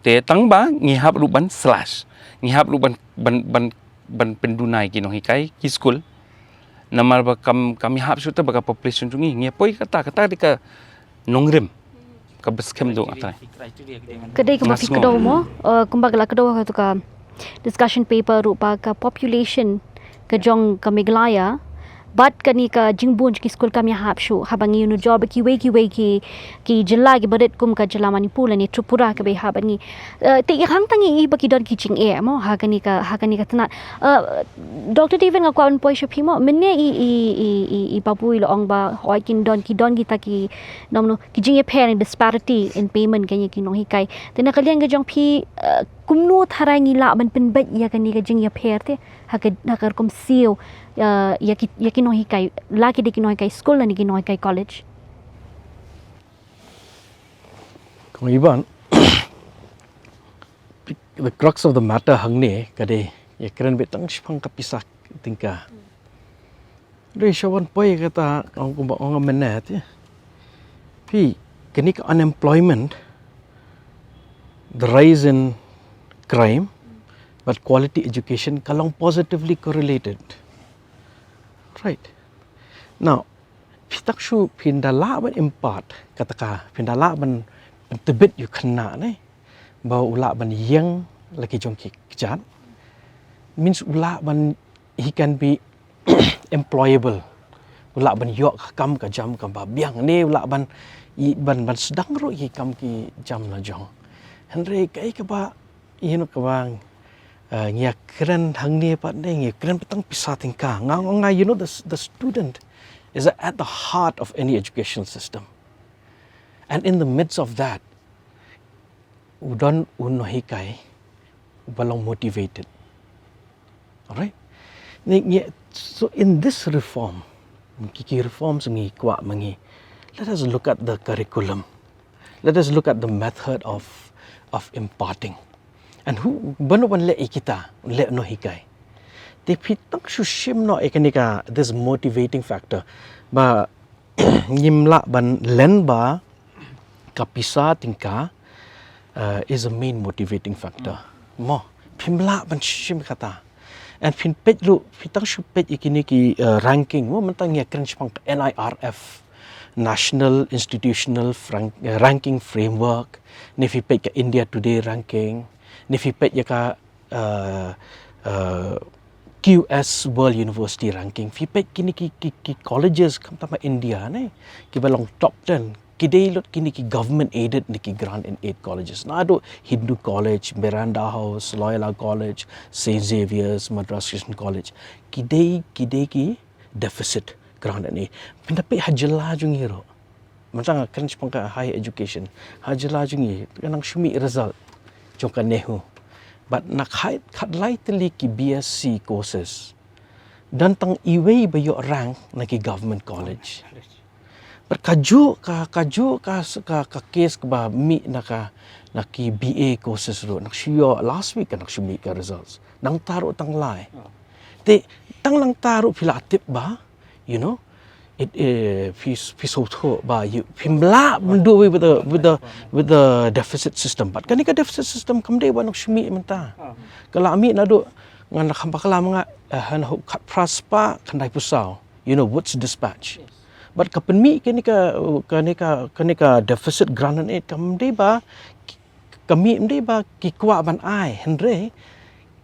te tang ba ngihap ruban slash ngihap ruban ban pendunai ki Nonghikai ki school namar ba kami hap suta ba population jungi ngi poi kata di ka Nonghirim ka beskem do ata kedai ko mafik do mo kumbag la kedo ka to ka discussion paper rupa ka population ka jong ka Meghalaya but kani ka jingbun ki school kami hap shu habangi nu job ki we ki jilla ki badet kum ka jilla Manipur ni Tripura ka be habani te hang tangi I baki don ki ching e mo ha kani ka tana Dr. David nga kwaun poi shopi mo minne I Babu ilo ong ba hoi kin don kita ki nomno ki jing parent disparity in payment kanya ki Nonghikai te na kalian ga jong pi kumnu tharai ngila ban pynbeit ya kani ka jing pair te hakar kum seal ya ki Nonghikai laki di ki Nonghikai school ni ki Nonghikai college kung Iban the crux of the matter hang ni kade ya keren betang sipang kapisak tingka re shawan poi kata ong menet ya pi kini ka unemployment the rise in crime but quality education kalong positively correlated right now pitak shu pindala ban impart kataka pindala ban tebet yu khna ne ba ula ban yang laki jongki kjan means ula ban he can be employable ula ban yok kam ka jam ka ba biang ne ula ban sedang ro ki kam ki jam na jong henry kai ka ba ka bang ngiakren hang ne pat ne ngiakren petang pisa tingka nga the student is at the heart of any educational system and in the midst of that udon Nonghikai balong motivated all right so in this reform kiki reforms ngi kwa mangi let us look at the curriculum Let us look at the method of imparting. And who ban le ikita le Nonghikai. They pitang shushim no ekanika this motivating factor. Ba nyimla ban len ba kapisa tingka is a main motivating factor. Mo pimla ban shim kata. And pin pet lu pitang shu pet ikiniki ranking mo mentang ya kren pang NIRF National Institutional Ranking Framework. Nefi pet ka India Today ranking. Nefi pet ya ka QS World University ranking. Fi pet kini ki colleges kam tama India ne ki balong top 10. Kidai lot kini ki government aided ni ki grant and aid colleges. Na do Hindu College, Miranda House, Loyola College, St Xavier's, Madras Christian College. Kidai ki deficit grant and aid. Pindapi hajala jung hero. Macam kan pangka higher education. Hajala jung hi kanang shumi result jong ka nehu. But nak kat lightly ki BSc courses. Dan tang iway ba yo rank na ki government college. But kaju ka case ka ba mi na ki BA courses ro nak shiyo last week nak shumi ka results. Nang taro tang lai. Te tang lang taro pila tip ba, you know, it pisoto ba you pimla do away with the deficit system. But kanika deficit system kamde ba nak shumi menta. Kala ami na do ngan nakambakala mga han kat praspa kandai pusau. You know what's dispatch. But kapenmi kanika deficit grant and aid kamde ba kami mde ba ki kwa ban ai henre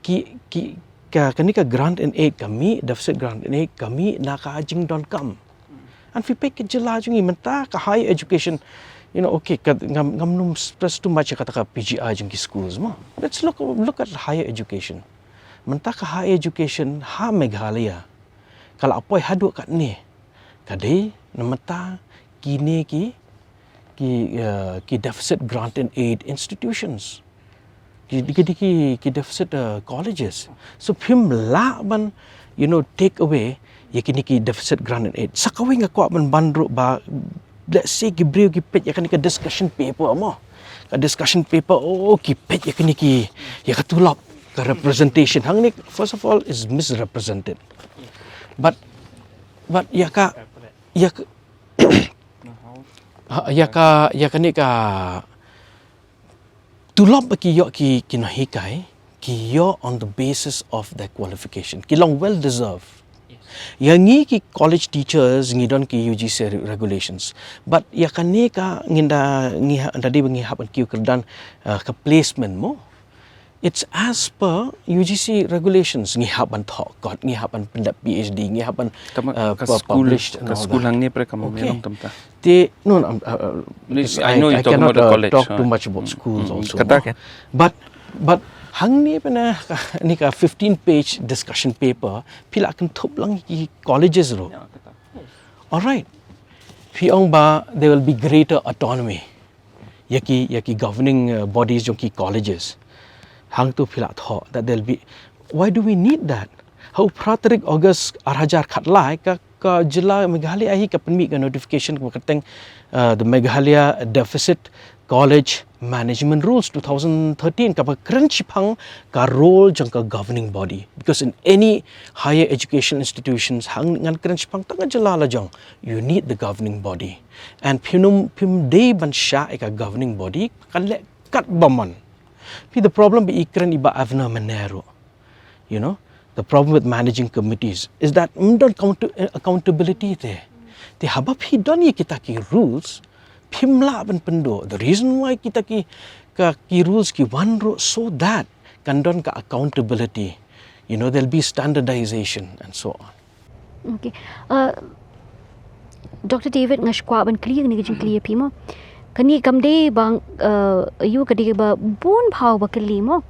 ki kanika grant and aid kami deficit grant and aid kami naka jingdon. And fi pek jela jungi menta ka higher education, you know, okay ngam stress too much kata ka PGI jungi schools mo. Let's look at higher education. Menta ka higher education ha Meghalaya. Kalau apoi hadu kat ni kadai namata kini ki deficit grant and aid institutions ki deficit colleges, so pim la ban, you know, take away yakini ki deficit grant and aid sakawing ako ban bandro ba, let's say ki brio ki pet yakini ka discussion paper mo ka discussion paper ki pet yakini ki yakatulap ka representation hang ni first of all is misrepresented, but yaka ni ka tulop ki Nonghikai ki yo on the basis of their qualification ki long well deserved. Yangi ki college teachers ngidon ki UGC regulations, but yakani ka nginda tadi bengihapan ki kerdan ka placement mo. It's as per UGC regulations. Ngihapan got ngihapan pendat PhD, ngihapan published. Ka Skul hang ni pre kamu melong tamta. I know you talk about the college. Talk too much about schools also. Katakan. But hang ni pena ni ka 15-page discussion paper pila akan top lang ki colleges ro. Alright. Fiong ba there will be greater autonomy. Yaki governing bodies jong ki colleges. Hang tu pila thought that there'll be, why do we need that? How Praterik August Arhajar Khatlai ka jila Meghalaya ahi ka penmi ka notification ka kateng the Meghalaya Deficit College Management Rules 2013 ka krenchipang ka role jang ka governing body, because in any higher education institutions hang ngan krenchipang tanga jila la jang you need the governing body, and pim day ban sha ka governing body kan le kat baman. The problem with ikren iba Avner manero, you know, the problem with managing committees is that accountability there. The habab hi doni kita ki rules pimla ban pendo. The reason why kita ki rules ki one ro so that kan don ka accountability, you know, there'll be standardization and so on. Okay, Dr. David ngashkwa ban clear ni jing clear pimo. Kani kamde bang you kadi ba bun bhaw ba kalimo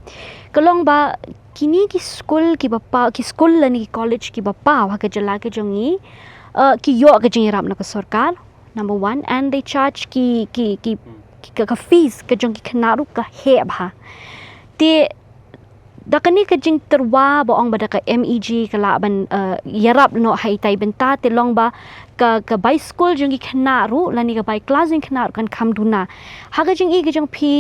kalong ba kini ki school ki bapa ki school lani college ki bapa wa ka jala ke jongi ki yo ka jingiram na ka sorkar number 1, and they charge ki fees ka jong ki khnaru ka he bha te dakani ka jingtyrwa ba ong ba ka MEG kala ban yarap no hai tai benta te long ba ka by school jung khna ru lani ka by class jing khna kan khamduna haga jing jung phi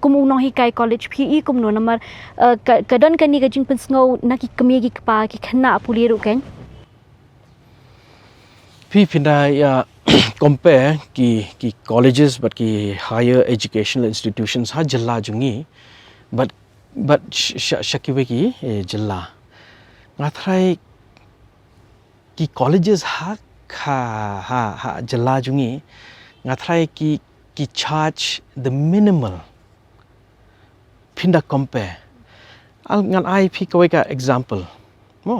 kum Nonghikai college PE kum no namar ka don kani ka jing pensngau na ki kemi ki pa ki khna puli ru kan phi pinda ya compare ki colleges but ki higher educational institutions ha jilla jungi but shakiwe ki jilla ngathrai ki colleges ha jilla jungi ngathrai ki charge the minimal pinda compare al ngan ai phi kawai ka example mo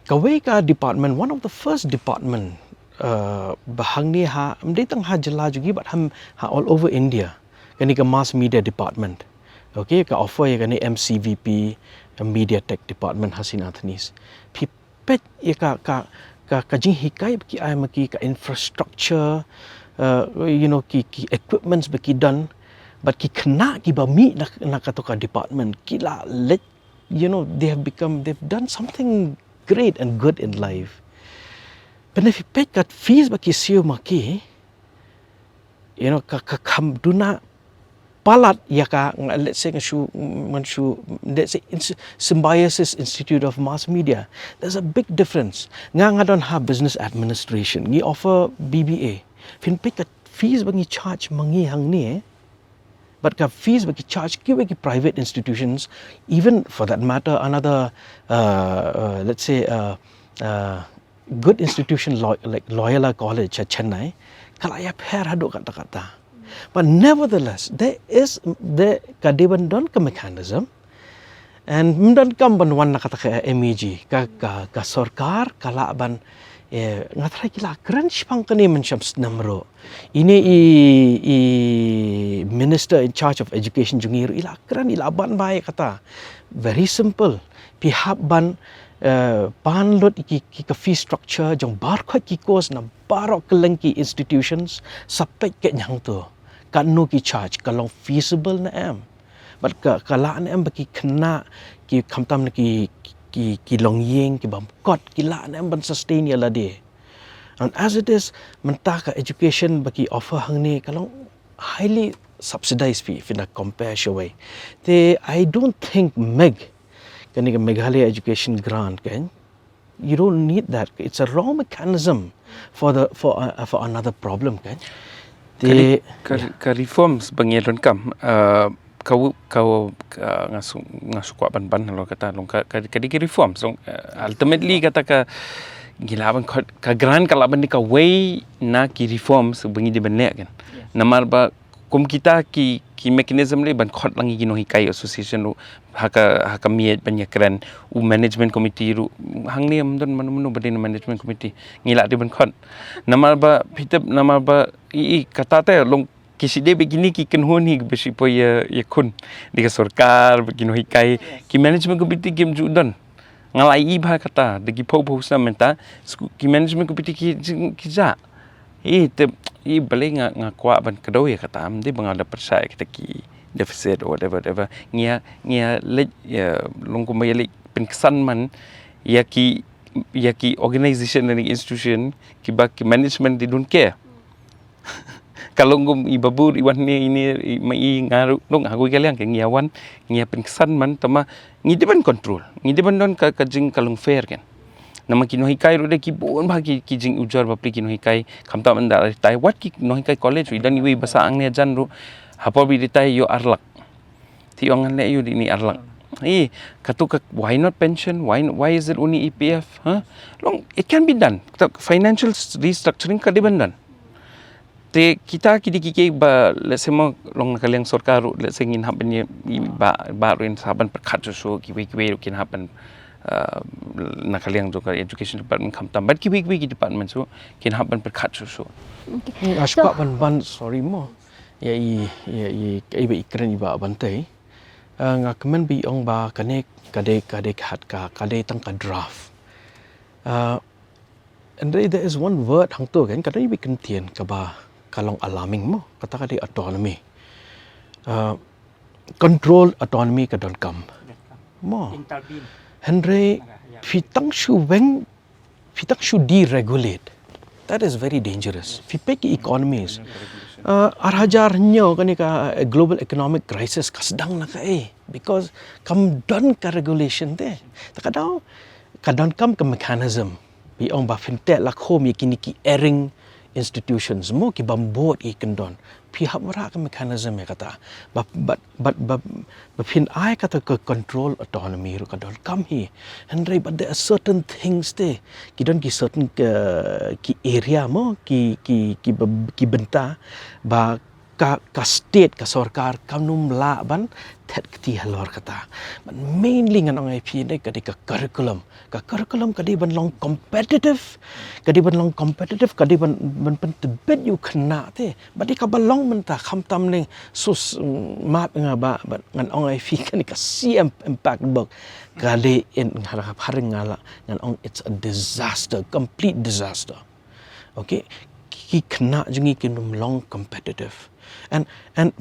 kawai ka department one of the first department bahang ni ha mdetang ha jilla jugi but ha all over India kani ka mass media department okay ka offer ya kani MCVP media tech department hasin athnis phi pet ya ka Jinghikai ki ai maki ka infrastructure ki equipments baki done but ki kena ki ba mi na katoka department kila let they've done something great and good in life but if you pay kat fees baki siu maki ka kam duna palat ya ka let's say let's say Symbiosis Institute of Mass Media there's a big difference nga don't have business administration ni offer BBA fin pay kat fees bagi charge mangi hang ni but ka fees bagi charge ki private institutions even for that matter another let's say good institution like Loyola College at Chennai kala ya pair hadok kata-kata but nevertheless there kadiban don ka mechanism and mdan kam ban wan kata ka MEG ka sorkar kala ban ngathrai kila crunch pang kani mensyam namro ini i minister in charge of education jungir ila kran ila ban bai kata very simple pihak ban pan lot ki fee structure jong bar khat ki course na barok kelengki institutions sampai ke nyang tu kan no ki charge kalong feasible na am but kala an am baki kena ki khamtam na ki longyeng ki bam kot ki la an am ban sustain ya la de and as it is mentaka education baki offer hang ni kalong highly subsidized fee fina compare showay I don't think Meghalaya Education Grant kan you don't need that it's a wrong mechanism for another problem kan ka reforms bangilon kam kau ngasuk ban lo kata long ka reforms so ultimately kata ka gilaban ka grant kala ban ka way na ki reforms bangi di banle kan namar ba kum kita ki mechanism le ban khot langi Nonghikai association ru haka miet banyak management committee ru hang ni amdon manu badin management committee ngila di ban khot namar ba pitap namar ba kata te long kisi de begini ki kenhoni besi po ya kun di sorkar begini Nonghikai ki management committee game judan ngalai ibha kata degi pau sa menta ki management committee ki za balai ngakwa ban kedau ya kata am de bangada persai kita ki deficit or whatever ngia le longkum bayalik penkesan man ya ki organization and institution ki management they don't care kalau ngum Babu iwan ini mai ngaru long aku kalian ke ngiawan ngia penkesan man tama ngideban control ngideban don ka jing kalung fair kan nama ki Nonghikai ru de ki bon ba ki jing ujar ba ki Nonghikai khamta manda tai what ki Nonghikai college wi dan wi basa ang ne jan ru hapor bi ditai yo arlak ti ongan le yo di ni arlak katu why not pension why is it only EPF long it can be done financial restructuring ka diban dan te kita kidi ba let's say mo long nakaliang sorkar let's say ngin happen ni ba rin saban perkhat so ki wi kin happen nakaliang joka education department khamtam but ki department so kin happen perkhat so ashka ban sorry mo ya ba ikren iba bantai ngakmen bi ong ba kade khat ka kade tang ka draft and there is one word hang tu kan kade bi kentien ka ba kalong alarming mo kata kade autonomy control autonomy ka don kam mo Henry fitang shu deregulate. That is very dangerous. If you pick economies, arhajar nyo kanika global economic crisis kasdang na because kam don ka regulation de. Takadaw kadon kam ka mechanism. Biong ba fintech lakho mi kiniki airing institutions mo ki bambot ikendon. Pihak mara ka mechanism kata. But pin I kata ke control autonomy ru kadon kam hi. Henry but there are certain things de. Ki don ki certain ki area mo ki benta ba ka state ka sorkar kamnum la ban tet kti halor kata. But mainly ngan ong IP ni kadi ka curriculum kadi ban long competitive kadi ban pen tebet you kena te badi ka balong menta kham tam ning sus map nga ba ngan ong IP kan ka CM impact bok kali in harap haring ngala ngan ong it's a disaster, complete disaster. Okay, ki kena jungi kinum long competitive. And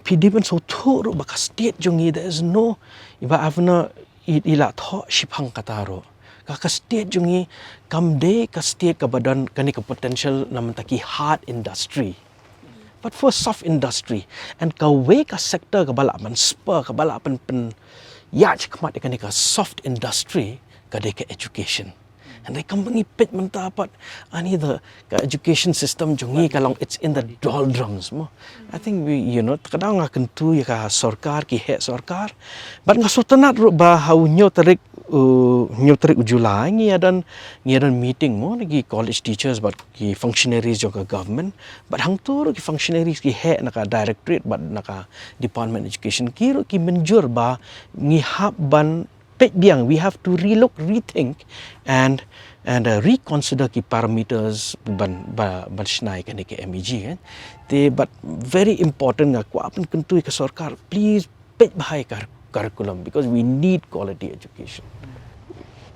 PD ban so thoro baka state jungi there is no iba Avner ila tho shipang kataro ka state jungi kamde ka state ka badan kani ka potential namantaki hard industry but for soft industry and ka way ka sector ka bala man spur ka bala pen yach kmat kani ka soft industry ka de ka education. And they come pit mentapat ani the education system jungi kalong it's in the doldrums mo. I think we kadang akan tu ya ka sorkar ki he sorkar but nga sotanat ru ba hau nyo tarik Julai ngi adan meeting mo lagi college teachers but ki functionaries joka government but hang tu ki functionaries ki he naka directorate but naka department education ki menjur ba ngi hab ban biang we have to rethink and reconsider ki parameters ban snai kan ke MEG kan te but very important nga ko apan kentu ka sorkar please pet bahai curriculum because we need quality education.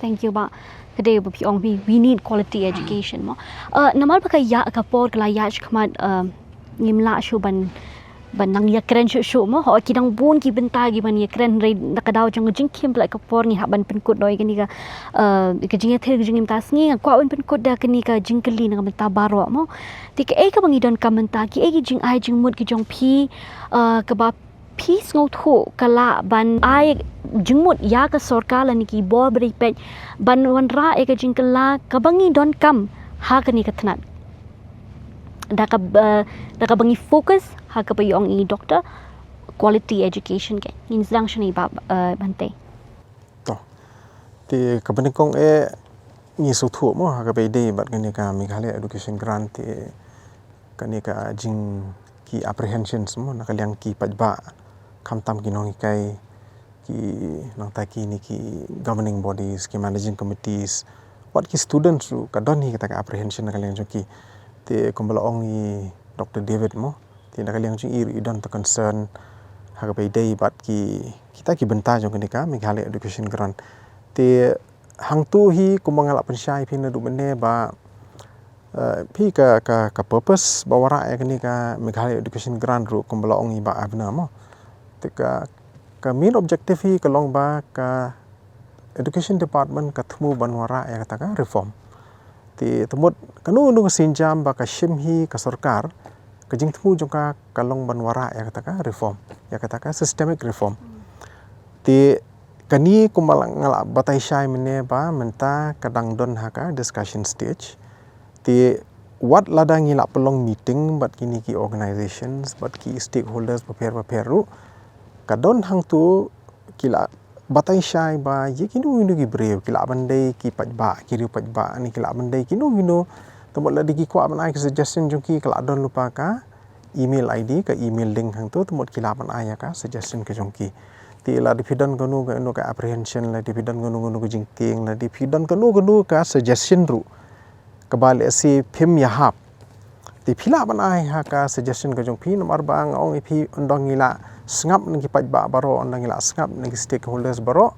Thank you ba. Kade bu piong we need quality education mo. Namal pa ya ka por kala ya khmat ngimla shu ban nangiakren shu mo ho kidang bun ki benta gi ban yakren re nakadaw jong jingkim pla ka por ni haban penkut doi kani ka jingathir jingim tasngi kwa ban penkut da kani ka jingkeli na benta baro mo tik ka bangidon kamenta ki jing ai jingmut ki jong phi ka ba phi Nongthoh kala ban ai jingmut ya ka sorkar la ni ki bor bri pe ban wanra ka jingkela ka bangidon kam ha kani ka tnad daka bangi fokus ha ka bayong ini doktor quality education ke in sedang shani ba bante to ti kabani kong ni Nongthoh mo ha ka bay day bat kani ka Meghalaya Education Grant ti kani ka jing ki apprehensions mo nakaliang ki pajba kamtam ki Nonghikai ki nangtaki ni ki governing bodies ki managing committees what ki students ru ka don hi ka apprehension nakaliang ki te kumbala ongi Dr. David mo ti nakaliang jing iri don to concern ha ka bay day bat ki kita ki benta jong kani ka Meghalaya Education Grant te hang tu hi kumbangala pensyai pina du mene ba pi ka purpose bawara kani ka Meghalaya Education Grant ru kumbala ongi ba Avner mo te ka main objective hi kalong ba ka education department ka thumu banwara kata ka reform ti temut kanu nu sinjam ba ka shimhi ka sorkar ka jingthu jongka kalong banwara kata ka reform kata ka systemic reform ti kani kumalang ngala batai shai mene ba menta kadang don haka discussion stage ti what ladang ngila pelong meeting bat kini ki organizations bat ki stakeholders prepare ru kadon hang tu kila batai shai ba ye kinu gi brave kila bandai ki pajba kiri pajba ni kila bandai kinu temut la digi kwa ban ai ka suggestion jongki kala don lupa ka email ID ka email link hang tu temut kila ban ai ka suggestion ka jongki ti la dipidan ganu ka apprehension la dipidan ganu ka jingting la dipidan ganu ka suggestion ru kabale si phim yahap ti phila ban ai ha ka suggestion ka jong phi nomor bang ong phi ondong ngila sngap nang ki pajba baro ondang ngila sngap nang ki stakeholders baro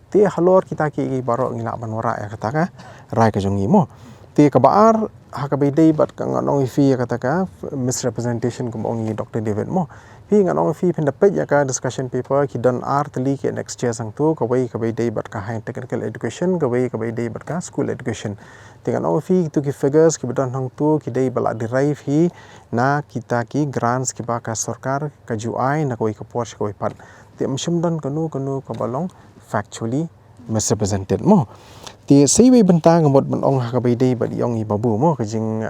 ti halor kita ki baro ngila banwara kata ka rai ka jong mo Ti kabar hakabidei bat kanganong ifi kataka misrepresentation kumongi Dr. David mo. Pi nganong ifi pendapet ya ka discussion paper ki don teli ke next year sang tu kabidei bat ka high technical education kabidei bat ka school education. Ti nganong ifi tu ki figures ki bedon hang tu ki dei bala derive hi na kita ki grants ki ba ka sorkar ka juai na koi ka Porsche koi pat. Ti mshimdan kanu kabalong factually misrepresented mo. Ti siwi bentang ngamot menong hakabidei bat yong i Babu mo kajing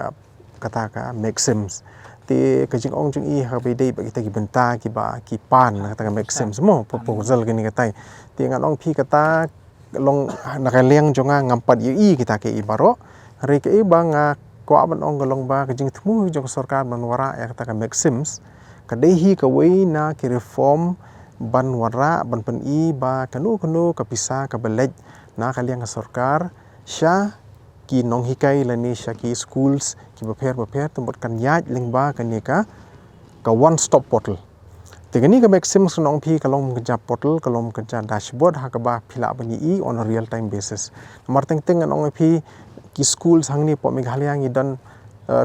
kata ka maxims. Ti kajing ong jung i hakabidei bat kita ki benta ki ba ki pan kata ka maxims mo proposal gini katai. Ti ngan ong pi kata long nakaliang jonga ngampat i kita ke i baro hari ke i bang ko aban ong galong ba kajing temu jong sorkar manwara ya kata ka maxims kadehi ka wei na ki reform ban wara ban pen i ba kanu kapisa ka belej na kaliang ka sorkar sya ki Nonghikai lani sya ki schools ki prepare tempat kan yaj lingba kan ka one stop portal tegani ka maxims nong pi kalong kerja portal kalong kerja dashboard hakaba phila bani i on a real time basis marteng teng nong pi ki schools hangni po Meghalaya ngidan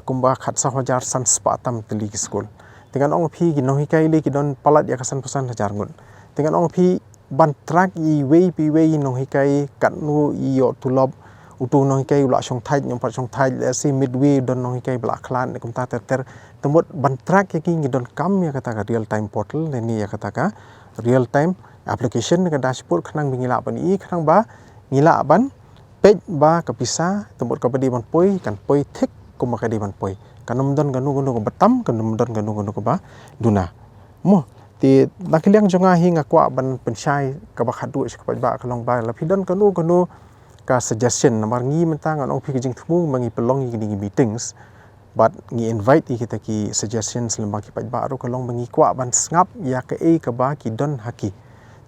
kumba khatsa hajar san spatam teli ki school dengan ong pi ki Nonghikai le ki don palat ya kasan pesan hajar ngun dengan ong pi ban track i wei Nonghikai katnu i yo tulob utu Nonghikai ula song thai nyom pat song thai le si midway don Nonghikai bla klan kum ta ter temut ban track ki ngi don kam ya kata ka real time portal le ni ya kata ka real time application ka dashboard khnang bingila ban i khnang ba ngila ban page ba kapisa temut ka badi ban poi kan poi thik kum ka di ban poi kanum don ganu ko batam kanum don ganu ko ba duna mo ti nakiliang jonga hi ngakwa ban pensyai ka ba khadu ka ba kalong ba la pidon kanu ka suggestion namar ngi mentang ong pi jing thmu mangi pelong ngi meetings but ngi invite kita ki suggestions lembang ki ba ro kalong mangi kwa ban ngap ya ka ka ba ki don haki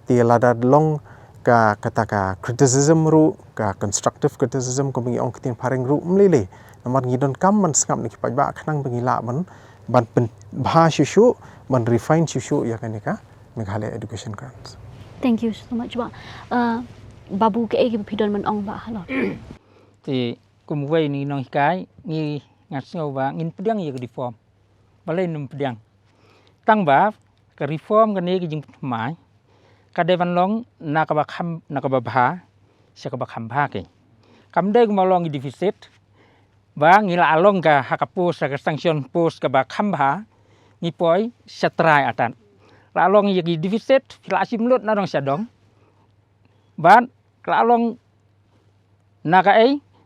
ti lada long ka kata ka criticism ru ka constructive criticism ko mangi ong kitin paring ru mlele namar ngi don kam man ngap ni ki ba khnang mangi la ban pen bha shishu man refine shishu ya kan ka Meghalaya Education Grant. Thank you so much ba. Babu ke ki pidon man ong ba halor. Ti kum wei ni Nonghikai ngi ngasngau ba ngin pedang ye ke reform. Balai num pedang. Tang ba ke reform kan ni ki jing mai. Ka de van long na ka ba kham na ka ba bha se ka ba kham bha ke. Kam de ma long deficit ba ngila along ka hakapus ka sanction post ka ba kham bha ni poi setrai atan la long ye deficit fila simlut na dong sadong ban la long naga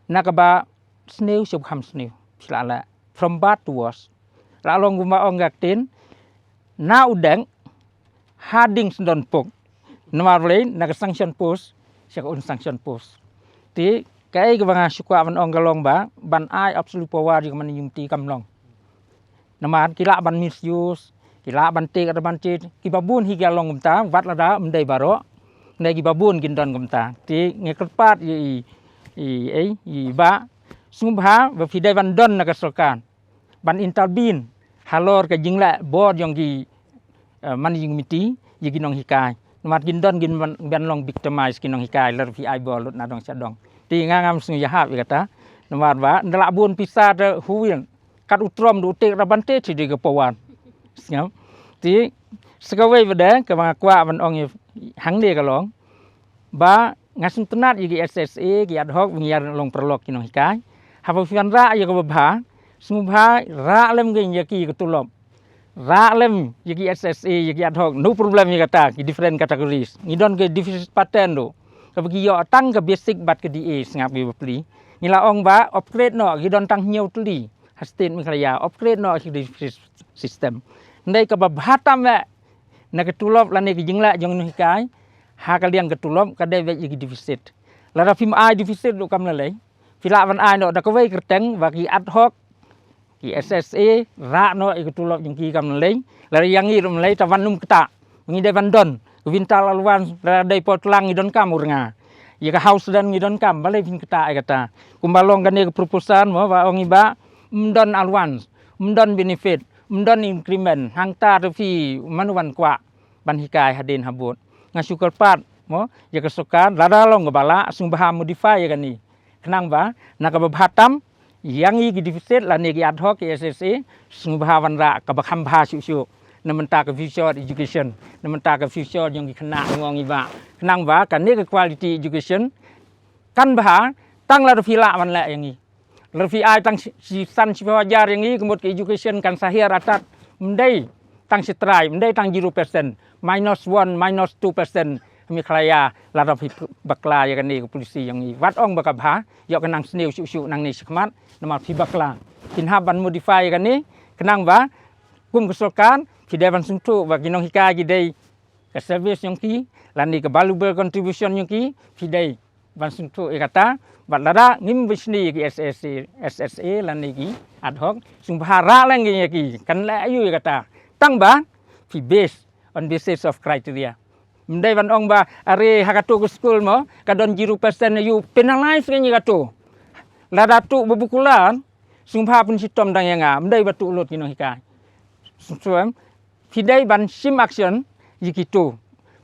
naga ba sneu sub kham sneu fila la from bad to worse la long guma ong gaktin na udang harding don pok Mawrie naga sanction post sia un sanction post ti kai ga banga sukwa ban ong galong ba ban ai absolute power yang man yumti kamlong naman kila ban misuse kila ban te ka ban che ki babun hi galong gumta wat lada mdai baro ndai ki babun gin don gumta ti nge kerpat i ba sungha ba fidai ban don na ka sorkan ban intervene halor ka jingla board yang ki man yumti yi Nonghikai namat gin don gin ban long victimize ki Nonghikai lar fi ai bol na dong sadong ti ngam sung ya hap kata namat ba ndala bun pisa de huwin kat utrom du tek rabante ti de pawan ngam ti sekawai beda ke kwa ban ong hang de kalong ba ngasung tenat yi SSA ki ad hoc ngiar long perlok ki Nonghikai ha fian ra ye ko ba sungha ra lem ge ye ki ketulop ra lem ye ki SSA ye ki ad hoc no problem ye kata ki different categories ngidon ke deficit pattern do ka bagi yo tang ke basic bat ke DA ngap bi beli ngila ong ba upgrade no ngidon tang hiau tuli state Meghalaya upgrade no system ndai ka bahatam na ketulop lani ke jingla jong Nonghikai ha kaliang ketulop ka de ye deficit la ra fim ai deficit do kam lei fila van ai no da ka wei kerteng bagi ad hoc ki SSA ra no e ketulop jong ki kam lei la yang i rum lei ta van num kta ngi de van don wintal alwan la dai potlang i don kam uranga ye ka house dan ngi don kam balai fin kta ai kata kumbalong kan ye proposal mo wa ong iba mdon alwan mdon benefit mdon increment hangta fi manuwan kwa ban hikai hadin habut ngasukar pat mo ya kesukan lada long bala sung baha modify ya kan ni kenang ba nak bahatam yang i ki deficit la ni ki ad hoc ki SSA sungba wan ra ka bakam bha syuk namenta ke future education namenta ke future yang ki khana ngong i ba khnang ba kan ni ke quality education kan bha tang la fila wan la yang i Lefi ai tang si san si wajar yang i kemut ke education kan sahir atat mendai tang setrai mendai tang 0% -1 -2% Meghalaya la bakla ya kan ni ke polisi yang i wat ong bakabha yok kenang sneu syuk nang ni sekmat nama pi bakla kinhaban modify kan ni kenang ba kum kesokan kidevan suntu bagi Nonghikai gidei ke service yang ki lan ni ke valuable contribution yang ki fidei ban suntu kata bat lada ngim bisni ki SSA lan ni ki ad hoc sunghara lang ki kan la ayu kata tang ba fi based on basis of criteria mendai ban ong ba are hakato ke school mo kadon 0% you penalize kan gato lada tu bebukulan sungha pun sitom dang yang mendai batu ulut ki Nonghikai suam fidei ban sim action yikitu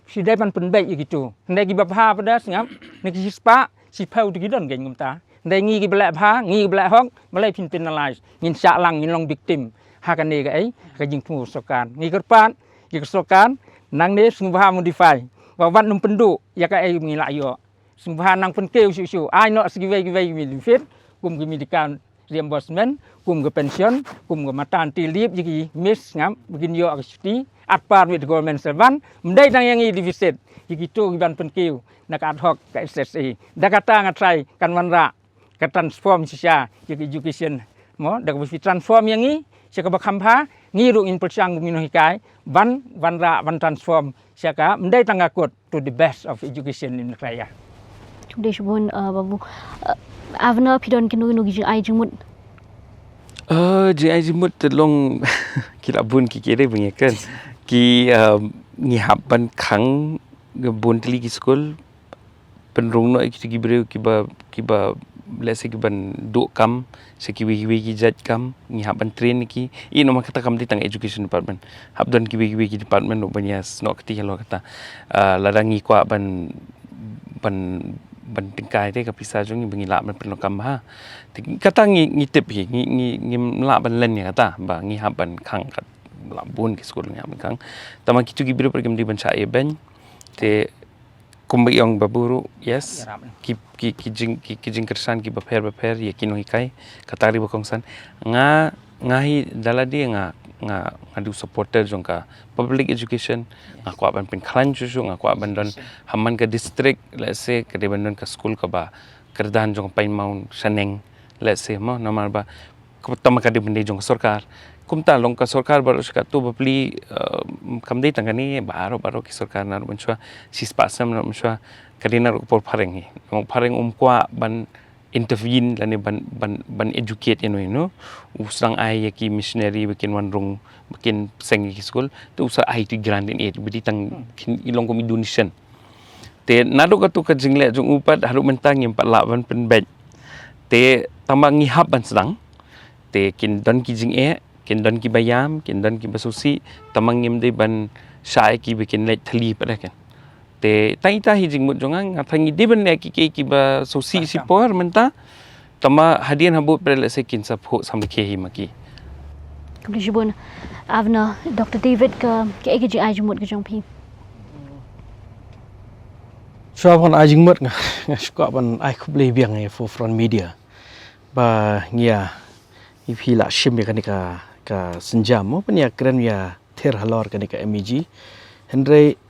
fidei ban pynbeit yikitu ndai ki babha pada singap ni ki spa si phau tu kidon gen ngumta ndai ngi ki belak bha ngi belak hok malai pin penalize ngin sak lang ngin long victim ha kan ni ka ai ka jing thu sokan ngi kerpat ki sokan nang ni sungha modify wa wan num penduk ya ka ai ngilak yo sungha nang penkeu syuk ai no segiwai benefit kum ki medical reimbursement kum ke pension kum ke maternity leave ji miss ngam begin yo activity apart with government servant mendai nang yang i deficit gitu ban penkeu nak ad hoc ke SSA da kata ngatrai kan wanra ke transform sia ji education mo da ke transform yang i sia ke bakhampa ngiru in persang Nonghikai ban wanra ban transform sia ka mendai tangakut to the best of education in Meghalaya Deshbon Babu Avner pidon kenu gi ai jingmut jimut telong kila bun ki kire bunyi kan ki ngihap ban khang gebun tili ki skul penrung no ki gibre ki ba lese ki ban do kam se ki ki jat kam ngihap ban train ki i no makata kam di tang education department habdan ki ki department no banyas no kati lo kata ladangi kwa ban tingkai te kapisa jong ngi bangila ban penokam ha kata ngi tip hi ngi la ban len ya kata ba ngi haban khang kat labun ki skul ngi haban khang tama kitu gi biru program di ban cha ben te kumbi yang baburu yes ki jing kersan ki baper ya ki Nonghikai katari bakongsan ngahi daladi ngadu supporter jongka public education ngaku aban pin klan susu ngaku aban don haman ke district let's say ke ban don ke school ka ba kerdan jong pain maun saneng let's say mo normal ba kutama ka di bende jong sorkar kumta long ka sorkar baru ska tu bapli kamdei tangani baro ki sorkar nar bunchwa sispasam nar bunchwa kadina por pareng kwa ban intervene lani ban educate you usang ai ki missionary bikin wanrung bikin seng ki school tu usa IT grant in it bidi tang ilong komi donation te nado ka tu ka jingle jung upat haru mentang yang 4 lawan pynbeit te tambang ngihap ban sedang te kin don ki jing kin don ki bayam kin don ki basusi tamang ngim de ban sai ki bikin let thali pada kan te taita hijing mut jongang athangi diben ya ki ba sosi sipor menta tama hadian habut pada sekin sapho samke hi maki Kembali Avner Dr. David ke ege ai jumut ke jongpi Syabon ai jingmut ngasuka ban ai khublei biang e forefront media ba ngia iphila shim kan ka senjam mo penia kren ya ther halor kan ka MEG Henry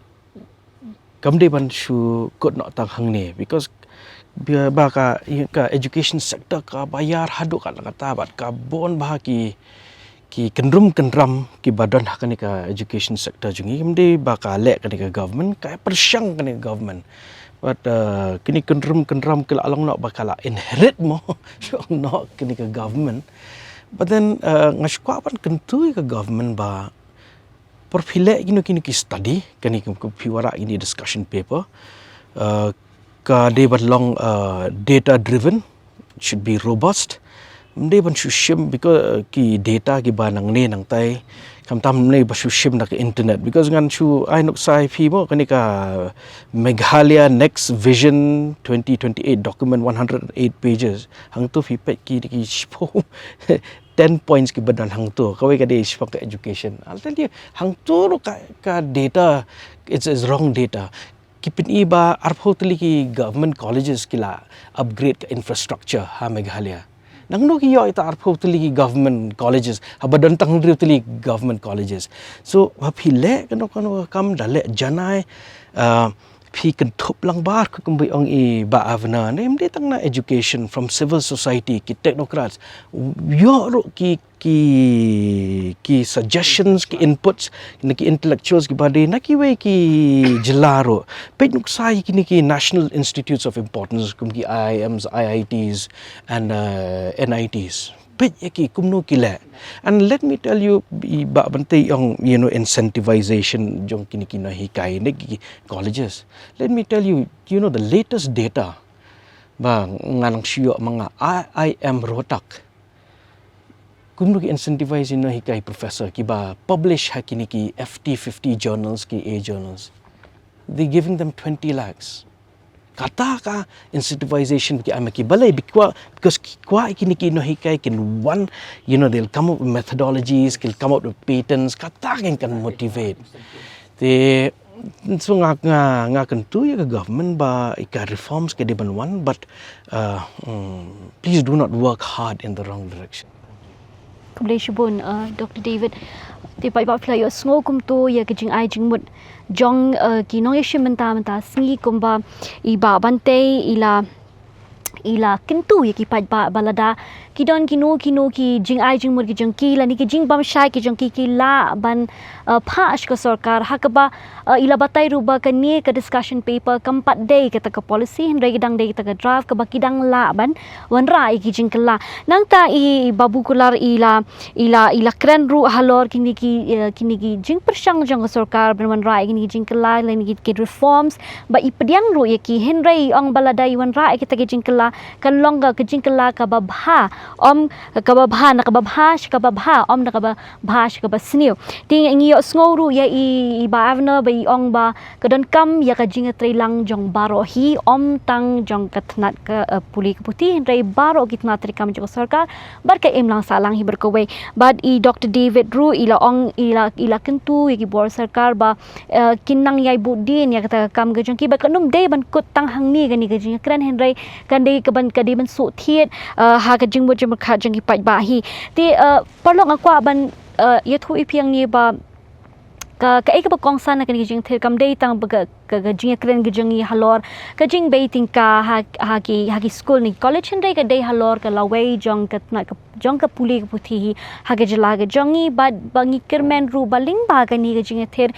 kamde ban shu kot nak tang hang ni because ba ka education sector ka bayar haduk kata bat ka bon bah ki kynram ki badan hak ni ka education sector jungi kamde ba ka lek kan ka government ka persyang kan government but kini kynram ke along nak bakala inherit mo nak kini ka government but then ngashkwa pan kentui ka government ba Perfilek kini study kini piwara ini discussion paper ka they long data driven should be robust mde ban shushim because ki data ki ba nang ne nang tai kam tam ne ba shushim nak internet because ngan chu ai nok sai phi mo kanika Meghalaya Next Vision 2028 document 108 pages hang tu phi pet ki shpo 10 points ki badan hang tu kawai ka de shpo ka education I'll tell you hang tu ka data it's wrong data kipin iba arphotli ki government colleges kila upgrade ka infrastructure ha Meghalaya nangno ki yo ita arphotli ki government colleges habadan tang ritli government colleges so phile kano kam dale janai phi kan thup lang bar ko kumbai ong I ba Avner nem de tang na education from civil society ki technocrats yo ro ki suggestions ki inputs ki intellectuals ki bade na ki we ki jilaro pe nuk sai ki national institutes of importance kum ki IIMs IITs and NITs pe ki kumno kila and let me tell you ba bante yung incentivization jong kini Nonghikai ne colleges let me tell you the latest data ba ngalang siyo mga IIM rotak kumno ki incentivize Nonghikai professor ki ba publish ha kini ki FT50 journals ki A journals they giving them 20 lakhs kata ka incentivization ki amaki balay because kwa kini ki Nonghikai can one they'll come up with methodologies they'll come up with patents kata can motivate the so nga kan tu ya government ba ika reforms ke deban one but please do not work hard in the wrong direction Kumleshibun Dr. David ti pai ba fly small kum to ya kijing ai jingmut jong ki nong yeshim menta sngi kumba iba bante ila kintu ya ki pai ba balada ki don kino ki jing ai jingmut ki jong ki la ni ki jing bam shai ki jong ki la ban phash ka sorkar hakaba ila batai ruba ka ni ka discussion paper kampat day kata ka policy hendai gidang day kata ka draft ka bakidang la ban wan rai ki jing kala nang ta I Babu Kular ila kren ru halor kini ki jing persang jong sorkar ban wan rai kini jing kala lain ki reforms ba ipediang ru ya ki hendai ong baladai wan rai kita ki jing kala kan longga ki jing kala ka babha om ka babha na ka babha om na ka babha ka basniu ting ngiyo sngoru ya I ba Avner ba ong ba kadon kam ya ka jingatrylang jong baro hi om tang jong katnat ka pule ka puthi rai baro kitna trikam jong sorkar bar ka emlang salang hi berkawai but Dr. David ru ila kentu ya ki bor sarkar ba kinang yai budin ya kata kam ga jong ki ba kanum day ban kut tang hangni ga ni ga jing kran hen rai kan day ka ban su thiet ha ka jing bo jong kha jong ki pai ba hi ti parlong akwa ban ya thu ipiang ni ba ka ba kong sana kan jing thir kam dei tang ba ka jingiakren ga jingi halor ka jing beiting ka ha ki school ni college hendai ka dei halor ka lawai jong ka jong ka pule ka puthi ha ga jala ga jongi ba bangi kermen ru baling ba ka ni ga jing thir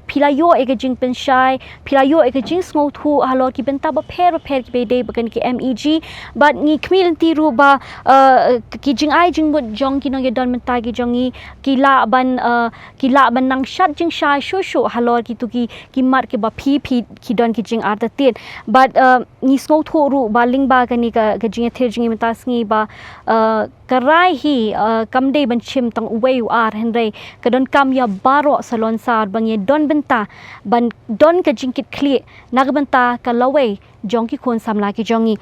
philayo eka jing penshai philayo eka jing sngo thu halor ki benta ba pher ki be dei bakan ki MEG but ngi khmil ti ru ba ki jing ai jing bot jong ki no ye don menta ki jongi ki la ban nang shat jing shai shu halor ki tu ki mar ki ba phi ki don ki jing ar ta tit but ngi sngo thu ru ba ling ba ka ni ka jing thir jing menta sngi ba karai hi kam dei ban chim tang uwei ar henrei ka don kam ya baro salon sar bang ye don benta ban don ka jingkit kli nagbenta ka lawei jong ki khon samla ki jongi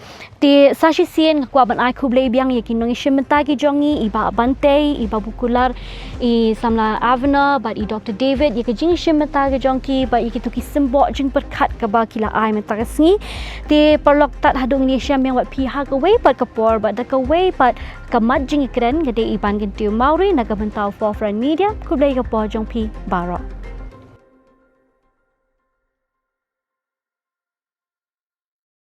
te sashi sien kwa ban ai khublei biang ye ki nong shimenta ki jongi iba bante iba bukular I samla Avner but Dr. David ye ka jing shimenta ki jongi ba ki tu ki simbo jing perkhat ka ba kila ai menta ka sngi te perlok tat hadung ni syam yang wat pi ha ka wei pat ka por ba da ka wei pat ka mat jing ikren gade Ibankyntiew Mawrie na ka bentau for friend media khublei ka po jong pi baro